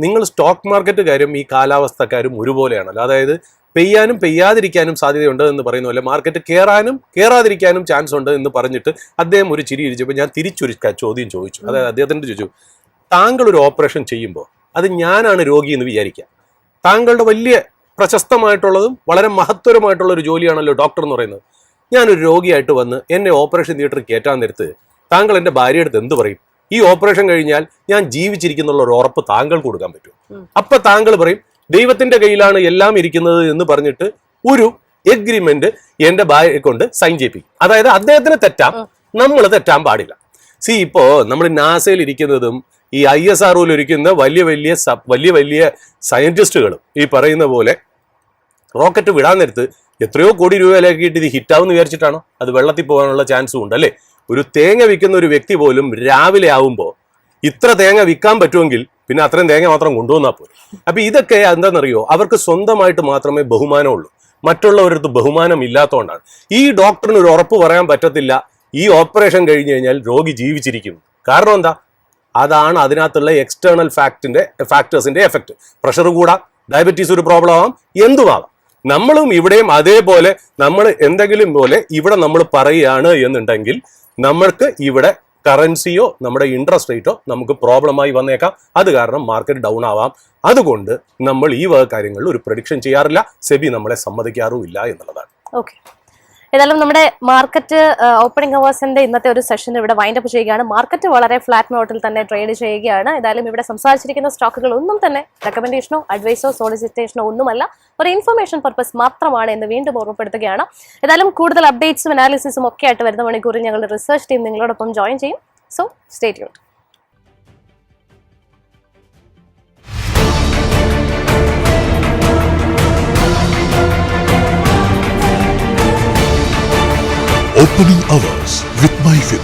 നിങ്ങൾ സ്റ്റോക്ക് മാർക്കറ്റുകാരും ഈ കാലാവസ്ഥക്കാരും ഒരുപോലെയാണല്ലോ, അതായത് പെയ്യാനും പെയ്യാതിരിക്കാനും സാധ്യതയുണ്ട് എന്ന് പറയുന്ന പോലെ മാർക്കറ്റ് കയറാനും കയറാതിരിക്കാനും ചാൻസ് ഉണ്ട് എന്ന് പറഞ്ഞിട്ട് അദ്ദേഹം ഒരു ചിരി ഇരിച്ചപ്പോൾ ഞാൻ തിരിച്ചൊരു ചോദ്യം ചോദിച്ചു. അതായത് അദ്ദേഹത്തിൻ്റെ ചോദിച്ചു, താങ്കൾ ഒരു ഓപ്പറേഷൻ ചെയ്യുമ്പോൾ അത് ഞാനാണ് രോഗി എന്ന് വിചാരിക്കുക. താങ്കളുടെ വലിയ പ്രശസ്തമായിട്ടുള്ളതും വളരെ മഹത്വരമായിട്ടുള്ള ഒരു ജോലിയാണല്ലോ ഡോക്ടർ എന്ന് പറയുന്നത്. ഞാനൊരു രോഗിയായിട്ട് വന്ന് എന്നെ ഓപ്പറേഷൻ തിയേറ്ററിൽ കയറ്റാൻ നേരത്ത് താങ്കൾ എൻ്റെ ഭാര്യയുടെ അടുത്ത് എന്ത് പറയും? ഈ ഓപ്പറേഷൻ കഴിഞ്ഞാൽ ഞാൻ ജീവിച്ചിരിക്കുന്നുള്ള ഒരു ഉറപ്പ് താങ്കൾക്ക് കൊടുക്കാൻ പറ്റും. അപ്പൊ താങ്കൾ പറയും ദൈവത്തിന്റെ കയ്യിലാണ് എല്ലാം ഇരിക്കുന്നത് എന്ന് പറഞ്ഞിട്ട് ഒരു എഗ്രിമെന്റ് എന്റെ ഭാര്യയെ കൊണ്ട് സൈൻ ചെയ്യിപ്പിക്കും. അതായത് അദ്ദേഹത്തിന് തെറ്റാം, നമ്മൾ തെറ്റാൻ പാടില്ല. ഇപ്പോ നമ്മൾ നാസയിൽ ഇരിക്കുന്നതും ഈ ISROയിൽ ഇരിക്കുന്ന വലിയ വലിയ സയന്റിസ്റ്റുകളും ഈ പറയുന്ന പോലെ റോക്കറ്റ് വിടാൻ നേരത്ത് എത്രയോ കോടി രൂപയിലാക്കിയിട്ട് ഇത് ഹിറ്റാവെന്ന് വിചാരിച്ചിട്ടാണോ? അത് വെള്ളത്തിൽ പോകാനുള്ള ചാൻസും ഉണ്ട് അല്ലേ? ഒരു തേങ്ങ വിൽക്കുന്ന ഒരു വ്യക്തി പോലും രാവിലെ ആവുമ്പോൾ ഇത്ര തേങ്ങ വിൽക്കാൻ പറ്റുമെങ്കിൽ പിന്നെ അത്രയും തേങ്ങ മാത്രം കൊണ്ടുവന്നാൽ പോലും. അപ്പൊ ഇതൊക്കെ എന്താണെന്നറിയോ, അവർക്ക് സ്വന്തമായിട്ട് മാത്രമേ ബഹുമാനമുള്ളൂ, മറ്റുള്ളവരടുത്ത് ബഹുമാനം ഇല്ലാത്തതുകൊണ്ടാണ്. ഈ ഡോക്ടറിന് ഒരു ഉറപ്പ് പറയാൻ പറ്റത്തില്ല ഈ ഓപ്പറേഷൻ കഴിഞ്ഞു കഴിഞ്ഞാൽ രോഗി ജീവിച്ചിരിക്കും. കാരണം എന്താ? അതാണ് അതിനകത്തുള്ള എക്സ്റ്റേണൽ ഫാക്ടേഴ്സിന്റെ എഫക്റ്റ്. പ്രഷർ കൂടാം, ഡയബറ്റീസ് ഒരു പ്രോബ്ലം ആവാം, എന്തുമാവാം. നമ്മളും ഇവിടെയും അതേപോലെ നമ്മൾ എന്തെങ്കിലും പോലെ ഇവിടെ നമ്മൾ പറയുകയാണ് എന്നുണ്ടെങ്കിൽ നമ്മൾക്ക് ഇവിടെ കറൻസിയോ നമ്മുടെ ഇൻട്രസ്റ്റ് റേറ്റോ നമുക്ക് പ്രോബ്ലമായി വന്നേക്കാം. അത് കാരണം മാർക്കറ്റ് ഡൗൺ ആവാം. അതുകൊണ്ട് നമ്മൾ ഈ വക കാര്യങ്ങളിൽ ഒരു പ്രഡിക്ഷൻ ചെയ്യാറില്ല, സെബി നമ്മളെ സമ്മതിക്കാറുമില്ല എന്നുള്ളതാണ്. ഓക്കെ, ഏതായാലും നമ്മുടെ മാർക്കറ്റ് ഓപ്പണിംഗ് അവേഴ്സിന്റെ ഇന്നത്തെ ഒരു സെഷൻ ഇവിടെ വൈൻഡ് അപ്പ് ചെയ്യുകയാണ്. മാർക്കറ്റ് വളരെ ഫ്ലാറ്റ് നോട്ടിൽ തന്നെ ട്രേഡ് ചെയ്യുകയാണ്. ഏതായാലും ഇവിടെ സംസാരിച്ചിരിക്കുന്ന സ്റ്റോക്കുകൾ ഒന്നും തന്നെ റെക്കമെൻഡേഷനോ അഡ്വൈസോ സോളിസിറ്റേഷനോ ഒന്നുമല്ല, ഒരു ഇൻഫർമേഷൻ പർപ്പസ് മാത്രമാണ് എന്ന് വീണ്ടും ഓർമ്മപ്പെടുത്തുകയാണ്. ഏതായാലും കൂടുതൽ അപ്ഡേറ്റ്സും അനാലിസിസും ഒക്കെ ആയിട്ട് വരുന്ന മണിക്കൂറിൽ ഞങ്ങളുടെ റിസർച്ച് ടീം നിങ്ങളോടൊപ്പം ജോയിൻ ചെയ്യും. So stay tuned. Opening Hours with MyFin.